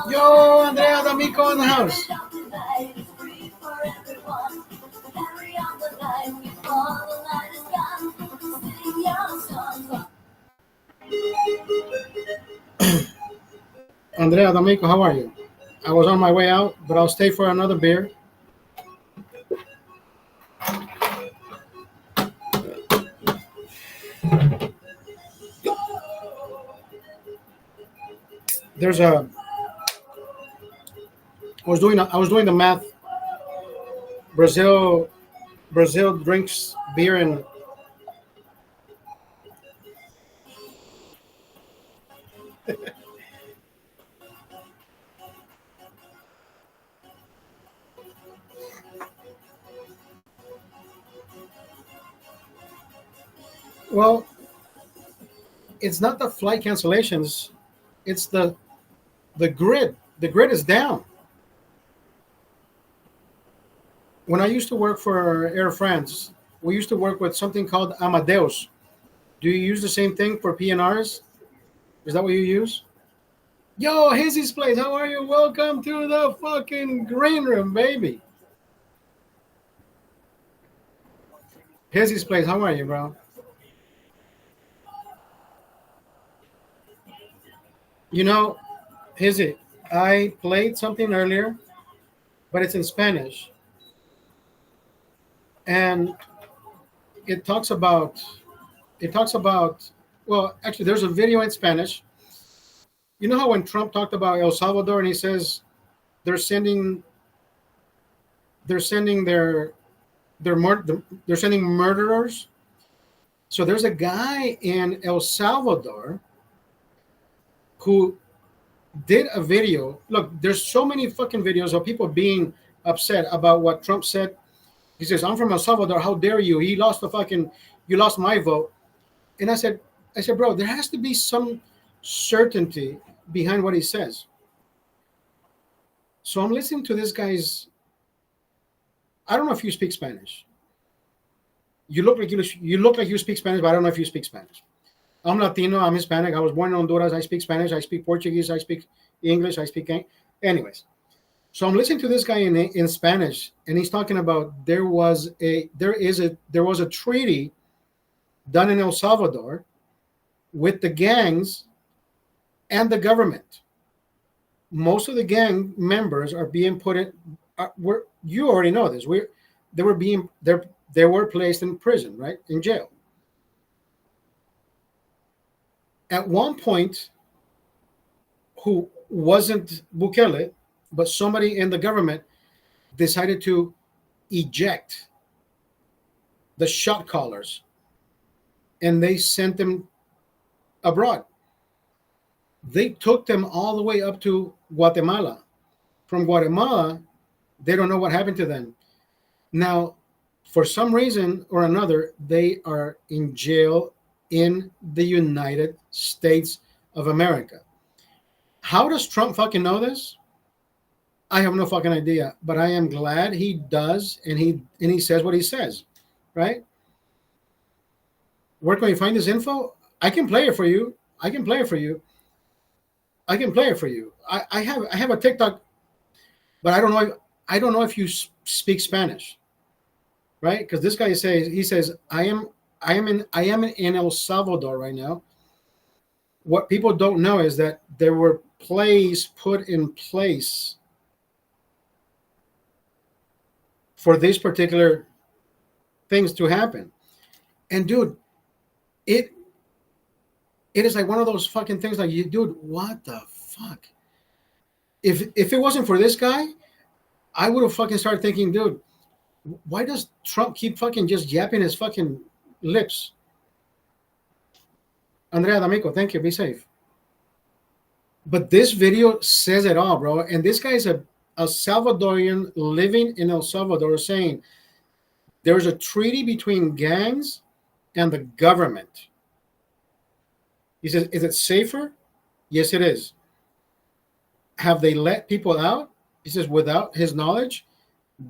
Yo, Andrea D'Amico in the house. Andrea D'Amico, how are you? I was on my way out, but I'll stay for another beer. There's a. I was doing the math. Brazil drinks beer in. Well, it's not the flight cancellations, it's the grid. The grid is down. When I used to work for Air France, we used to work with something called Amadeus. Do you use the same thing for PNRs? Is that what you use? Yo, Hazy's place, how are you? Welcome to the fucking green room, baby. Hazy's place, how are you, bro? You know, Hazy, I played something earlier, but it's in Spanish. And it talks about, well, actually, there's a video in Spanish. You know how when Trump talked about El Salvador and he says they're sending murderers. So there's a guy in El Salvador who did a video. Look, there's so many fucking videos of people being upset about what Trump said. He says, I'm from El Salvador. How dare you? You lost my vote. And I said, bro, there has to be some certainty behind what he says. So I'm listening to this guy's. I don't know if you speak Spanish. You look like you speak Spanish, but I don't know if you speak Spanish. I'm Latino. I'm Hispanic. I was born in Honduras. I speak Spanish. I speak Portuguese. I speak English. I speak. Anyways, so I'm listening to this guy in Spanish, and he's talking about there was a treaty done in El Salvador with the gangs and the government. Most of the gang members are being put in. You already know this. They were placed in prison, right, in jail. At one point, who wasn't Bukele, but somebody in the government decided to eject the shot callers, and they sent them abroad. They took them all the way up to Guatemala. From Guatemala, they don't know what happened to them. Now, for some reason or another, they are in jail in the United States of America. How does Trump fucking know this? I have no fucking idea, but I am glad he does, and he says what he says, right? Where can we find this info? I can play it for you. I have a TikTok, but I don't know if you speak Spanish, right? Because this guy says I am in El Salvador right now. What people don't know is that there were plays put in place for these particular things to happen. And dude, it is like one of those fucking things like, dude, what the fuck? If it wasn't for this guy, I would have fucking started thinking, dude, Why does Trump keep fucking just yapping his fucking lips? Andrea D'Amico, thank you. Be safe. But this video says it all, bro. And this guy is a Salvadorian living in El Salvador saying there's a treaty between gangs and the government. He says, is it safer? Yes, it is. Have they let people out? He says, without his knowledge,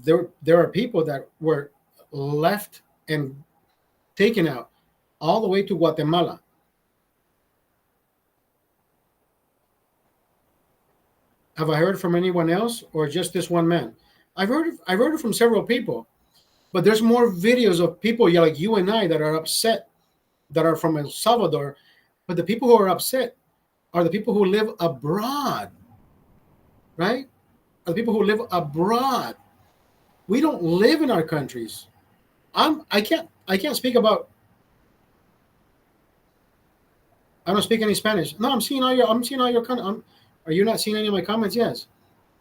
there are people that were left and taken out all the way to Guatemala. Have I heard from anyone else or just this one man? I've heard it from several people, but there's more videos of people like you and I that are upset, that are from El Salvador. But the people who are upset are the people who live abroad, right? Are the people who live abroad. We don't live in our countries. I can't speak about. I don't speak any Spanish. No, I'm seeing all your comments. Are you not seeing any of my comments? Yes.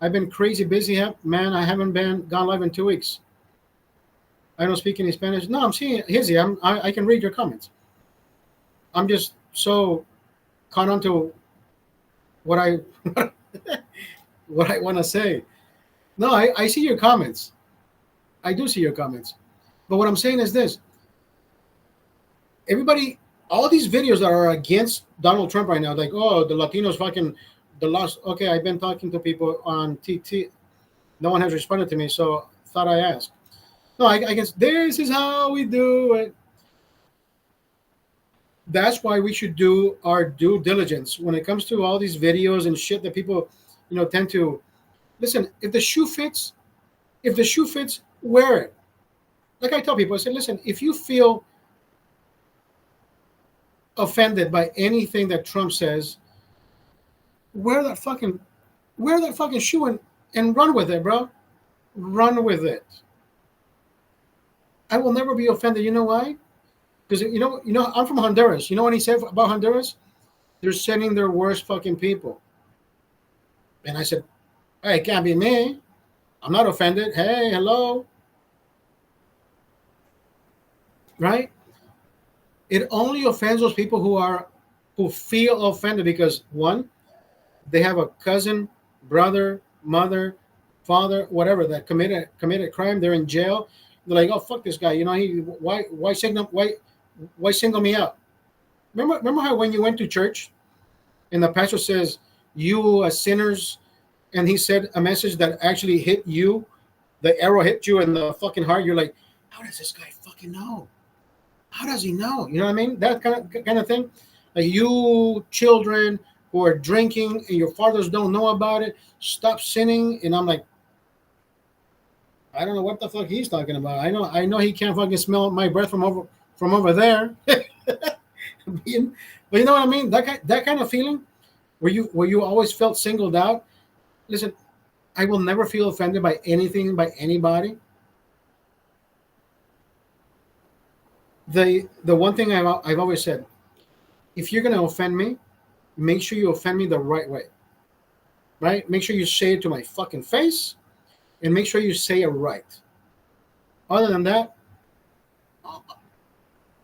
I've been crazy busy, man. I haven't gone live in 2 weeks. I don't speak any Spanish. No, I'm seeing it. Hizzy, I can read your comments. I'm just so caught on to what I what I want to say. No, I see your comments. I do see your comments. But what I'm saying is this. Everybody, all these videos that are against Donald Trump right now, like, oh, the Latinos fucking, the lost. Okay, I've been talking to people on TT. No one has responded to me, so thought I asked. No, I guess this is how we do it. That's why we should do our due diligence when it comes to all these videos and shit that people, tend to listen. If the shoe fits, wear it. Like I tell people, I said, listen, if you feel offended by anything that Trump says, wear that fucking shoe and run with it, bro. Run with it. I will never be offended. You know why? Because I'm from Honduras. You know what he said about Honduras? They're sending their worst fucking people. And I said, hey, it can't be me. I'm not offended. Hey, hello. Right? It only offends those people who feel offended because, one, they have a cousin, brother, mother, father, whatever, that committed crime. They're in jail. They're like, oh, fuck this guy. Why single me out? Remember how when you went to church and the pastor says, you as sinners, and he said a message that actually hit you, the arrow hit you in the fucking heart. You're like, how does this guy fucking know? How does he know? You know what I mean? That kind of thing. Like, you children who are drinking and your fathers don't know about it, stop sinning. And I'm like, I don't know what the fuck he's talking about. I know he can't fucking smell my breath from over there. But you know what I mean? That kind of feeling where you always felt singled out. Listen, I will never feel offended by anything, by anybody. The one thing I've always said, if you're gonna offend me, make sure you offend me the right way. Right? Make sure you say it to my fucking face, and make sure you say it right. Other than that,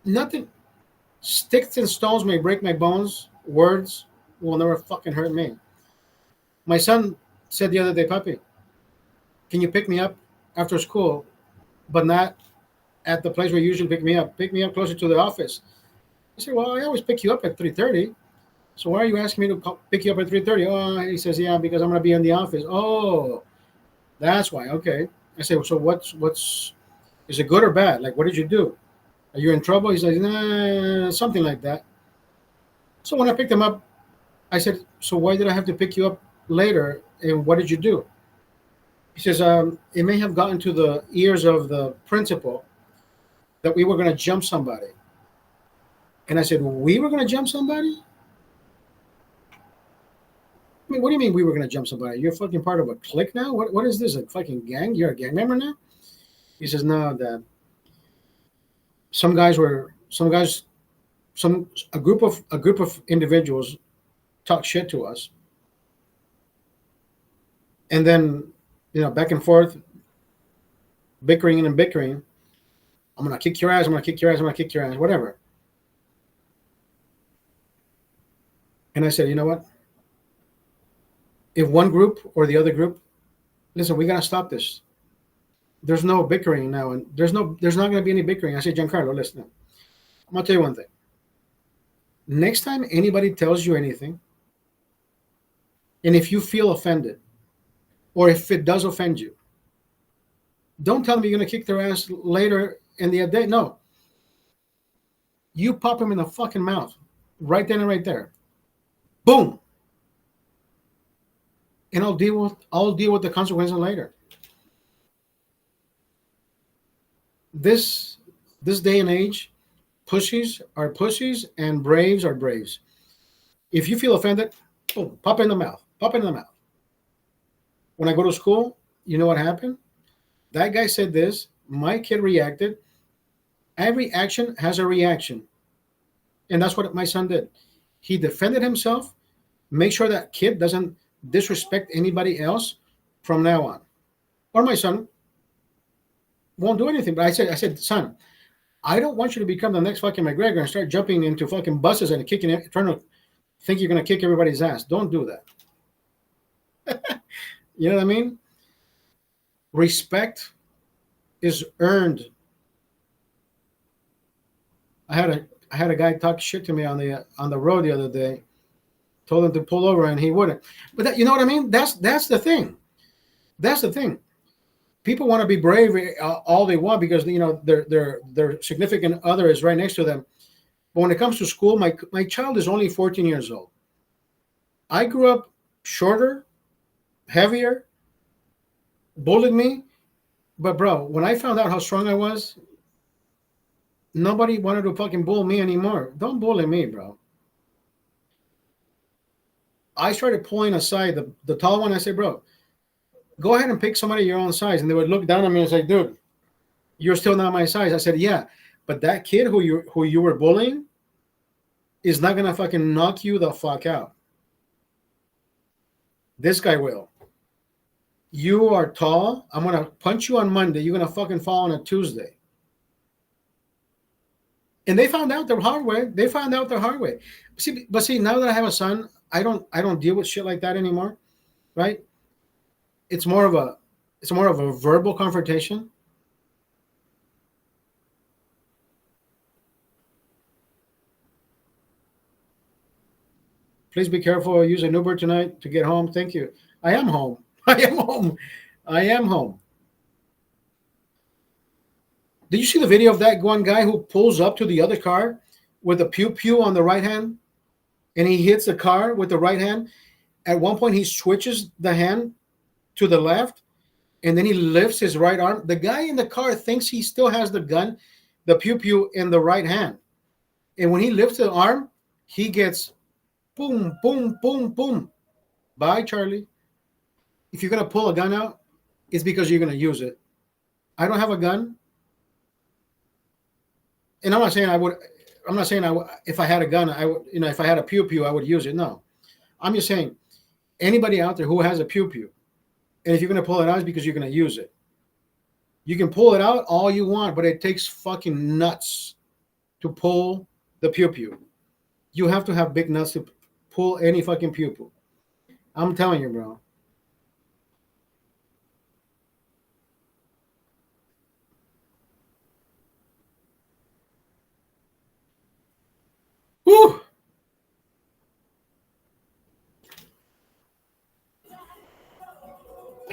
nothing. Sticks and stones may break my bones. Words will never fucking hurt me. My son said the other day, Papi, can you pick me up after school, but not at the place where you usually pick me up? Pick me up closer to the office. I said, well, I always pick you up at 3:30. So why are you asking me to pick you up at 3:30? Oh, he says, yeah, because I'm going to be in the office. Oh, that's why. Okay. I said, so what's is it good or bad? Like, what did you do? Are you in trouble? He says, nah, something like that. So when I picked him up, I said, so why did I have to pick you up later? And what did you do? He says, it may have gotten to the ears of the principal that we were going to jump somebody. And I said, we were going to jump somebody? I mean, what do you mean we were going to jump somebody? You're fucking part of a clique now? What is this, a fucking gang? You're a gang member now? He says, no, Dad. A group of individuals talk shit to us. And then, back and forth. bickering and bickering. I'm going to kick your ass. I'm going to kick your ass. I'm going to kick your ass. Whatever. And I said, you know what? If one group or the other group, listen, we got to stop this. There's no bickering now, and there's not going to be any bickering. I said, Giancarlo, listen, I'm going to tell you one thing. Next time anybody tells you anything, and if you feel offended, or if it does offend you, don't tell them you're going to kick their ass later in the day. No. You pop them in the fucking mouth. Right then and right there. Boom. And I'll deal with the consequences later. This day and age, pussies are pussies and braves are braves. If you feel offended, boom, pop in the mouth. Pop in the mouth. When I go to school, you know what happened? That guy said this. My kid reacted. Every action has a reaction. And that's what my son did. He defended himself. Make sure that kid doesn't disrespect anybody else from now on. Or my son won't do anything. But I said, son, I don't want you to become the next fucking McGregor and start jumping into fucking buses and kicking it, trying to think you're going to kick everybody's ass. Don't do that. You know what I mean? Respect is earned. I had a guy talk shit to me on the road the other day. Told him to pull over and he wouldn't. But that, you know what I mean? That's the thing. That's the thing. People want to be brave all they want because you know their significant other is right next to them. But when it comes to school, my child is only 14 years old. I grew up shorter, heavier, bullied me. But bro, when I found out how strong I was, nobody wanted to fucking bully me anymore. Don't bully me, bro. I started pulling aside the tall one. I said, bro, go ahead and pick somebody your own size. And they would look down at me and say, dude, you're still not my size. I said, yeah, but that kid who you were bullying is not going to fucking knock you the fuck out. This guy will. You are tall. I'm going to punch you on Monday. You're going to fucking fall on a Tuesday. And they found out the hard way. See, now that I have a son, I don't deal with shit like that anymore, right? It's more of a verbal confrontation. Please be careful. Use an Uber tonight to get home. Thank you. I am home. I am home. Did you see the video of that one guy who pulls up to the other car with a pew-pew on the right hand? And he hits the car with the right hand. At one point, he switches the hand to the left, and then he lifts his right arm. The guy in the car thinks he still has the gun, the pew-pew in the right hand. And when he lifts the arm, he gets boom, boom, boom, boom. Bye, Charlie. If you're going to pull a gun out, it's because you're going to use it. I don't have a gun. And I'm not saying if I had a gun, I would, if I had a pew-pew, I would use it. No. I'm just saying, anybody out there who has a pew-pew, and if you're going to pull it out, it's because you're going to use it. You can pull it out all you want, but it takes fucking nuts to pull the pew-pew. You have to have big nuts to pull any fucking pew-pew. I'm telling you, bro. Woo!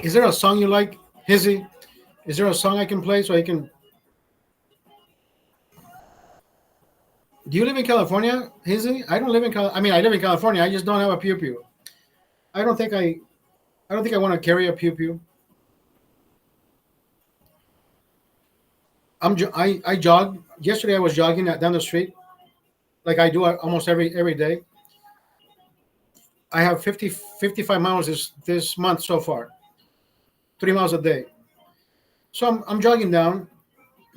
Is there a song you like, Hizzy? Is there a song I can play so I can? Do you live in California, Hizzy? I don't live in California. I live in California. I just don't have a pew-pew. I don't think I want to carry a pew-pew. I jog. Yesterday I was jogging down the street, like I do almost every day. I have 55 miles this month so far. 3 miles a day. So I'm jogging down.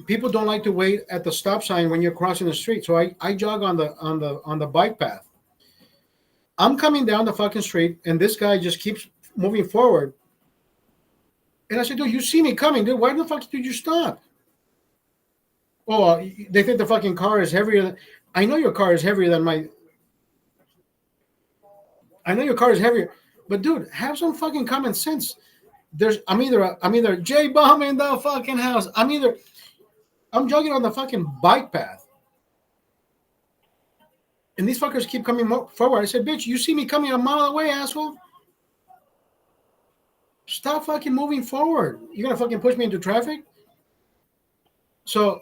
People don't like to wait at the stop sign when you're crossing the street. So I jog on the bike path. I'm coming down the fucking street and this guy just keeps moving forward. And I said, dude, you see me coming, dude. Why the fuck did you stop? Oh, they think the fucking car is heavier. I know your car is heavier than my. I know your car is heavier, but dude, have some fucking common sense. I'm either J Bomb in the fucking house. I'm jogging on the fucking bike path, and these fuckers keep coming forward. I said, bitch, you see me coming a mile away, asshole. Stop fucking moving forward. You're gonna fucking push me into traffic. So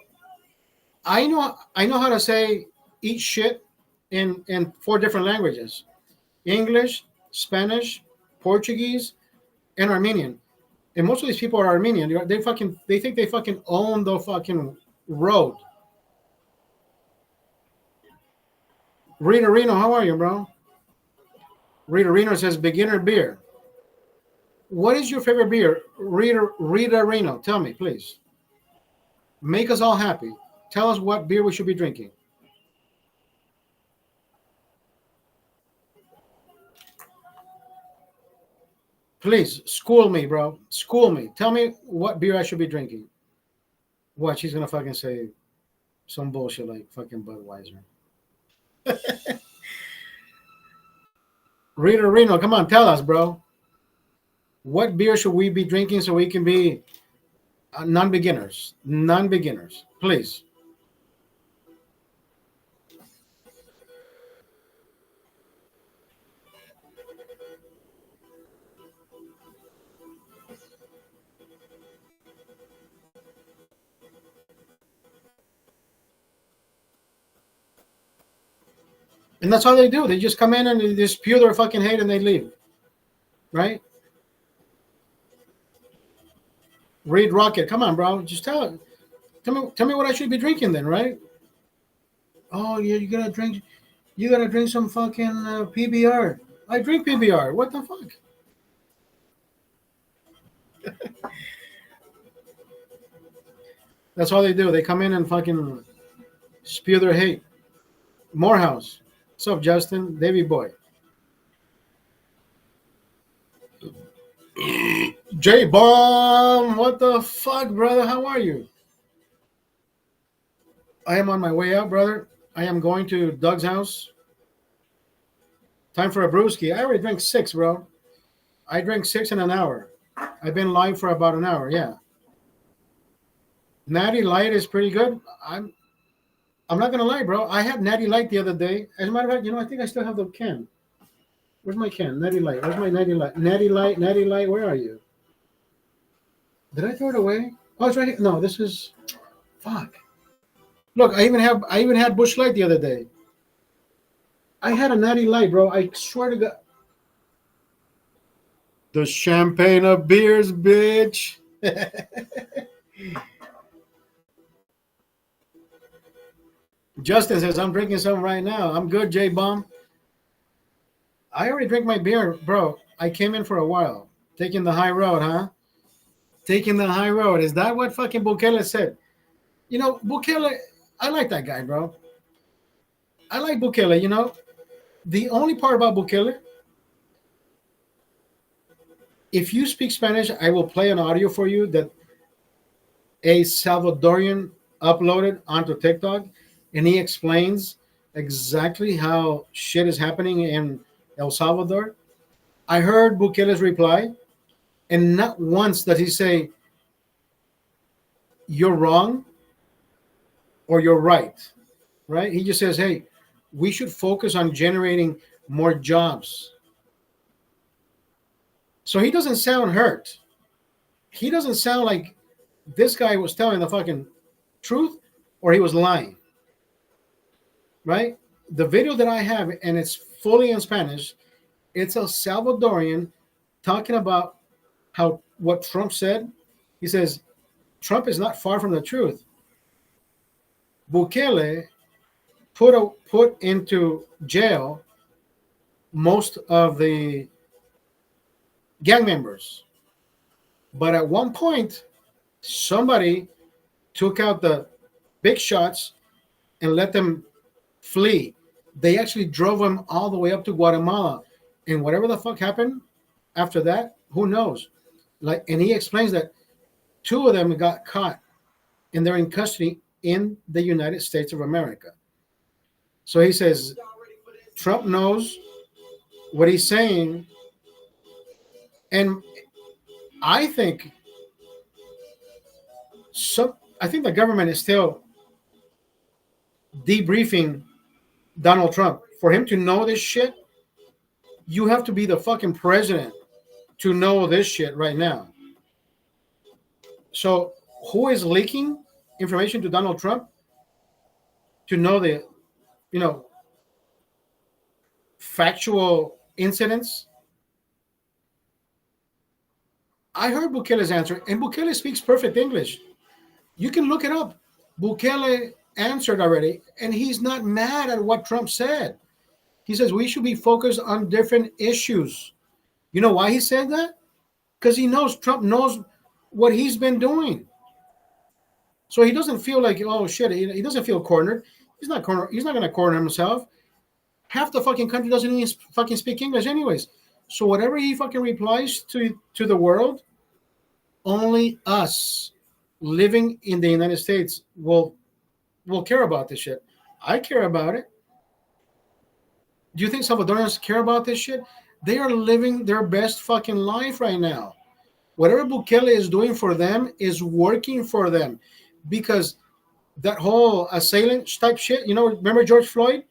I know how to say eat shit in 4 different languages: English, Spanish, Portuguese, and Armenian. And most of these people are Armenian. They think they fucking own the fucking road. Rita Reno, how are you, bro? Rita Reno says beginner beer. What is your favorite beer? Rita Reno, tell me, please. Make us all happy. Tell us what beer we should be drinking. Please, school me, bro. School me. Tell me what beer I should be drinking. What? She's going to fucking say some bullshit like fucking Budweiser. Rita Reno, come on, tell us, bro. What beer should we be drinking so we can be non-beginners? Non-beginners, please. And that's all they do. They just come in and they just spew their fucking hate and they leave. Right? Reed Rocket. Come on, bro. Just tell me what I should be drinking then, right? Oh, yeah, you gotta drink some fucking PBR. I drink PBR. What the fuck? That's all they do. They come in and fucking spew their hate. Morehouse. What's up, Justin? Davey boy. J-Bomb, what the fuck, brother? How are you? I am on my way out, brother. I am going to Doug's house. Time for a brewski. I already drank 6, bro. I drank 6 in an hour. I've been live for about an hour, yeah. Natty Light is pretty good. I'm not gonna lie, bro. I had Natty Light the other day. As a matter of fact, I think I still have the can. Where's my can? Natty Light. Where's my Natty Light? Natty Light, where are you? Did I throw it away? Oh, it's right here. No, this is fuck. Look, I even had Busch Light the other day. I had a Natty Light, bro. I swear to God. The champagne of beers, bitch. Justin says, I'm drinking some right now. I'm good, J-Bomb. I already drank my beer, bro. I came in for a while. Taking the high road, huh? Taking the high road. Is that what fucking Bukele said? Bukele, I like that guy, bro. I like Bukele, The only part about Bukele, if you speak Spanish, I will play an audio for you that a Salvadorian uploaded onto TikTok, and he explains exactly how shit is happening in El Salvador. I heard Bukele's reply, and not once does he say, you're wrong or you're right? He just says, hey, we should focus on generating more jobs. So he doesn't sound hurt. He doesn't sound like this guy was telling the fucking truth or he was lying. Right? The video that I have, and it's fully in Spanish, it's a Salvadorian talking about what Trump said. He says, Trump is not far from the truth. Bukele put into jail most of the gang members. But at one point, somebody took out the big shots and let them flee. They actually drove them all the way up to Guatemala. And whatever the fuck happened after that, who knows? Like, and he explains that 2 of them got caught and they're in custody in the United States of America. So he says Trump knows what he's saying, and I think I think the government is still debriefing Donald Trump. For him to know this shit, you have to be the fucking president to know this shit right now. So who is leaking information to Donald Trump to know the, factual incidents? I heard Bukele's answer, and Bukele speaks perfect English. You can look it up. Bukele answered already, and he's not mad at what Trump said. He says we should be focused on different issues. You know why he said that? Because he knows Trump knows what he's been doing. So he doesn't feel like, oh shit, he doesn't feel cornered. He's not going to corner himself. Half the fucking country doesn't even fucking speak English anyways. So whatever he fucking replies to the world, only us living in the United States will care about this shit. I care about it. Do you think Salvadorans care about this shit? They are living their best fucking life right now. Whatever Bukele is doing for them is working for them, because that whole assailant type shit, remember George Floyd?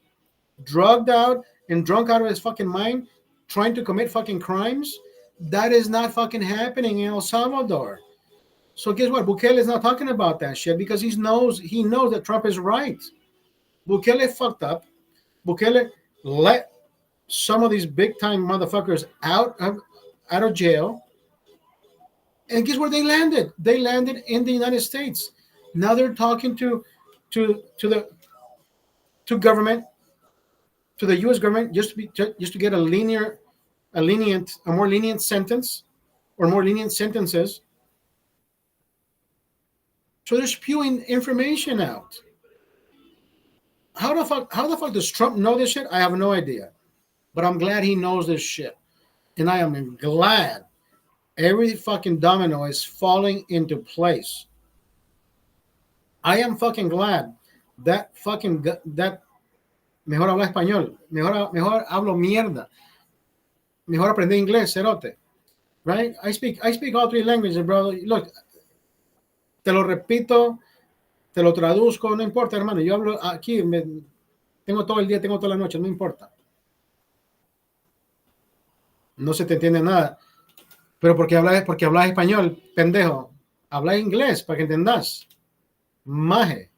Drugged out and drunk out of his fucking mind, trying to commit fucking crimes. That is not fucking happening in El Salvador. So guess what? Bukele is not talking about that shit because he knows that Trump is right. Bukele fucked up. Bukele let some of these big time motherfuckers out of jail. And guess where they landed? They landed in the United States. Now they're talking to government, to the U.S. government, just to get a more lenient sentence, or more lenient sentences. So they're spewing information out. How the fuck does Trump know this shit? I have no idea, but I'm glad he knows this shit, and I am glad every fucking domino is falling into place. I am fucking glad that mejor habla español, mejor hablo mierda, mejor aprendí inglés, cerote, right? I speak all 3 languages, bro. Look, te lo repito, te lo traduzco, no importa, hermano. Yo hablo aquí, tengo todo el día, tengo toda la noche, no importa. No se te entiende nada. Pero porque hablas español, pendejo. Habla inglés para que entendas. Maje.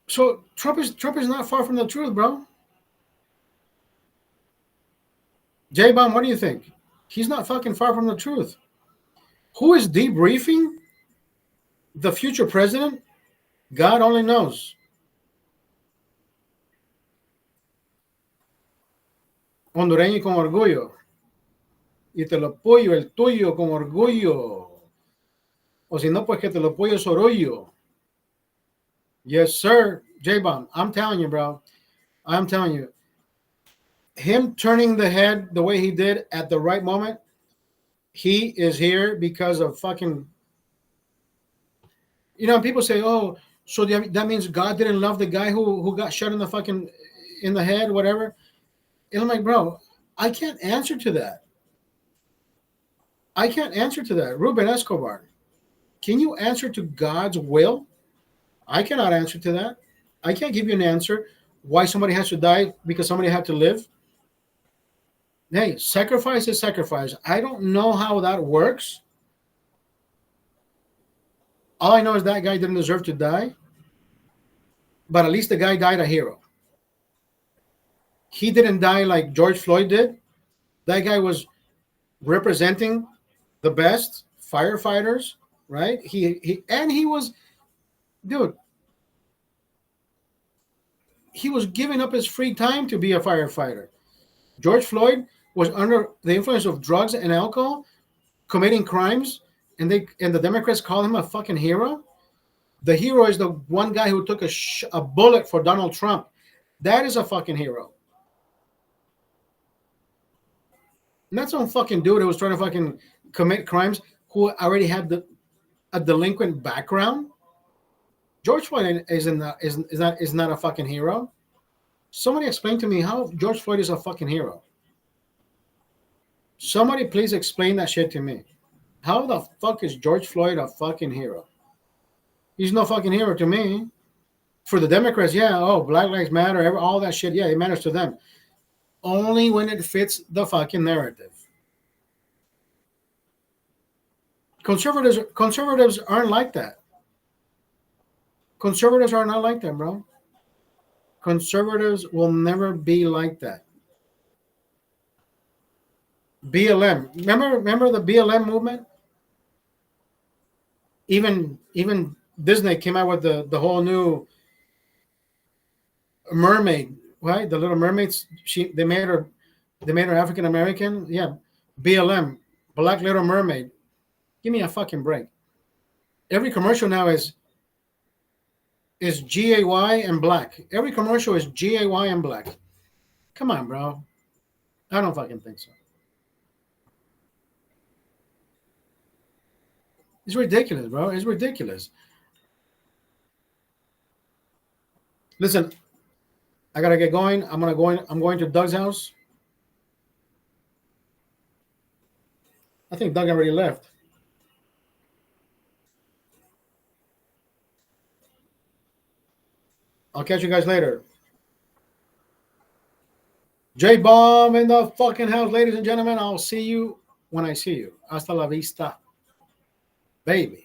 So Trump is not far from the truth, bro. J-Bomb, what do you think? He's not fucking far from the truth. Who is debriefing the future president? God only knows. Hondureño y con orgullo. Y te lo apoyo el tuyo con orgullo. O si no, pues que te lo apoyo sorullo. Yes, sir. J-Bomb, I'm telling you, bro. I'm telling you. Him turning the head the way he did at the right moment, he is here because of fucking... people say, oh, so that means God didn't love the guy who got shot in the head, whatever. And I'm like, bro, I can't answer to that. I can't answer to that. Ruben Escobar, can you answer to God's will? I cannot answer to that. I can't give you an answer why somebody has to die because somebody had to live. Hey, sacrifice is sacrifice. I don't know how that works. All I know is that guy didn't deserve to die. But at least the guy died a hero. He didn't die like George Floyd did. That guy was representing the best firefighters, right? He was, dude, he was giving up his free time to be a firefighter. George Floyd was under the influence of drugs and alcohol, committing crimes, and the Democrats call him a fucking hero. The hero is the one guy who took a bullet for Donald Trump. That is a fucking hero. Not some fucking dude who was trying to fucking commit crimes who already had a delinquent background. George Floyd is not a fucking hero. Somebody explain to me how George Floyd is a fucking hero. Somebody please explain that shit to me. How the fuck is George Floyd a fucking hero? He's no fucking hero to me. For the Democrats, yeah, oh, Black Lives Matter, all that shit, yeah, it matters to them. Only when it fits the fucking narrative. Conservatives aren't like that. Conservatives are not like that, bro. Conservatives will never be like that. BLM. Remember the BLM movement? Even Disney came out with the whole new mermaid, right? The Little Mermaids. They made her African American. Yeah, BLM, Black Little Mermaid. Give me a fucking break. Every commercial now is GAY and black. Every commercial is GAY and black. Come on, bro. I don't fucking think so. It's ridiculous, bro. It's ridiculous. Listen, I gotta get going. I'm going to Doug's house. I think Doug already left. I'll catch you guys later. J-Bomb in the fucking house, ladies and gentlemen. I'll see you when I see you. Hasta la vista, baby.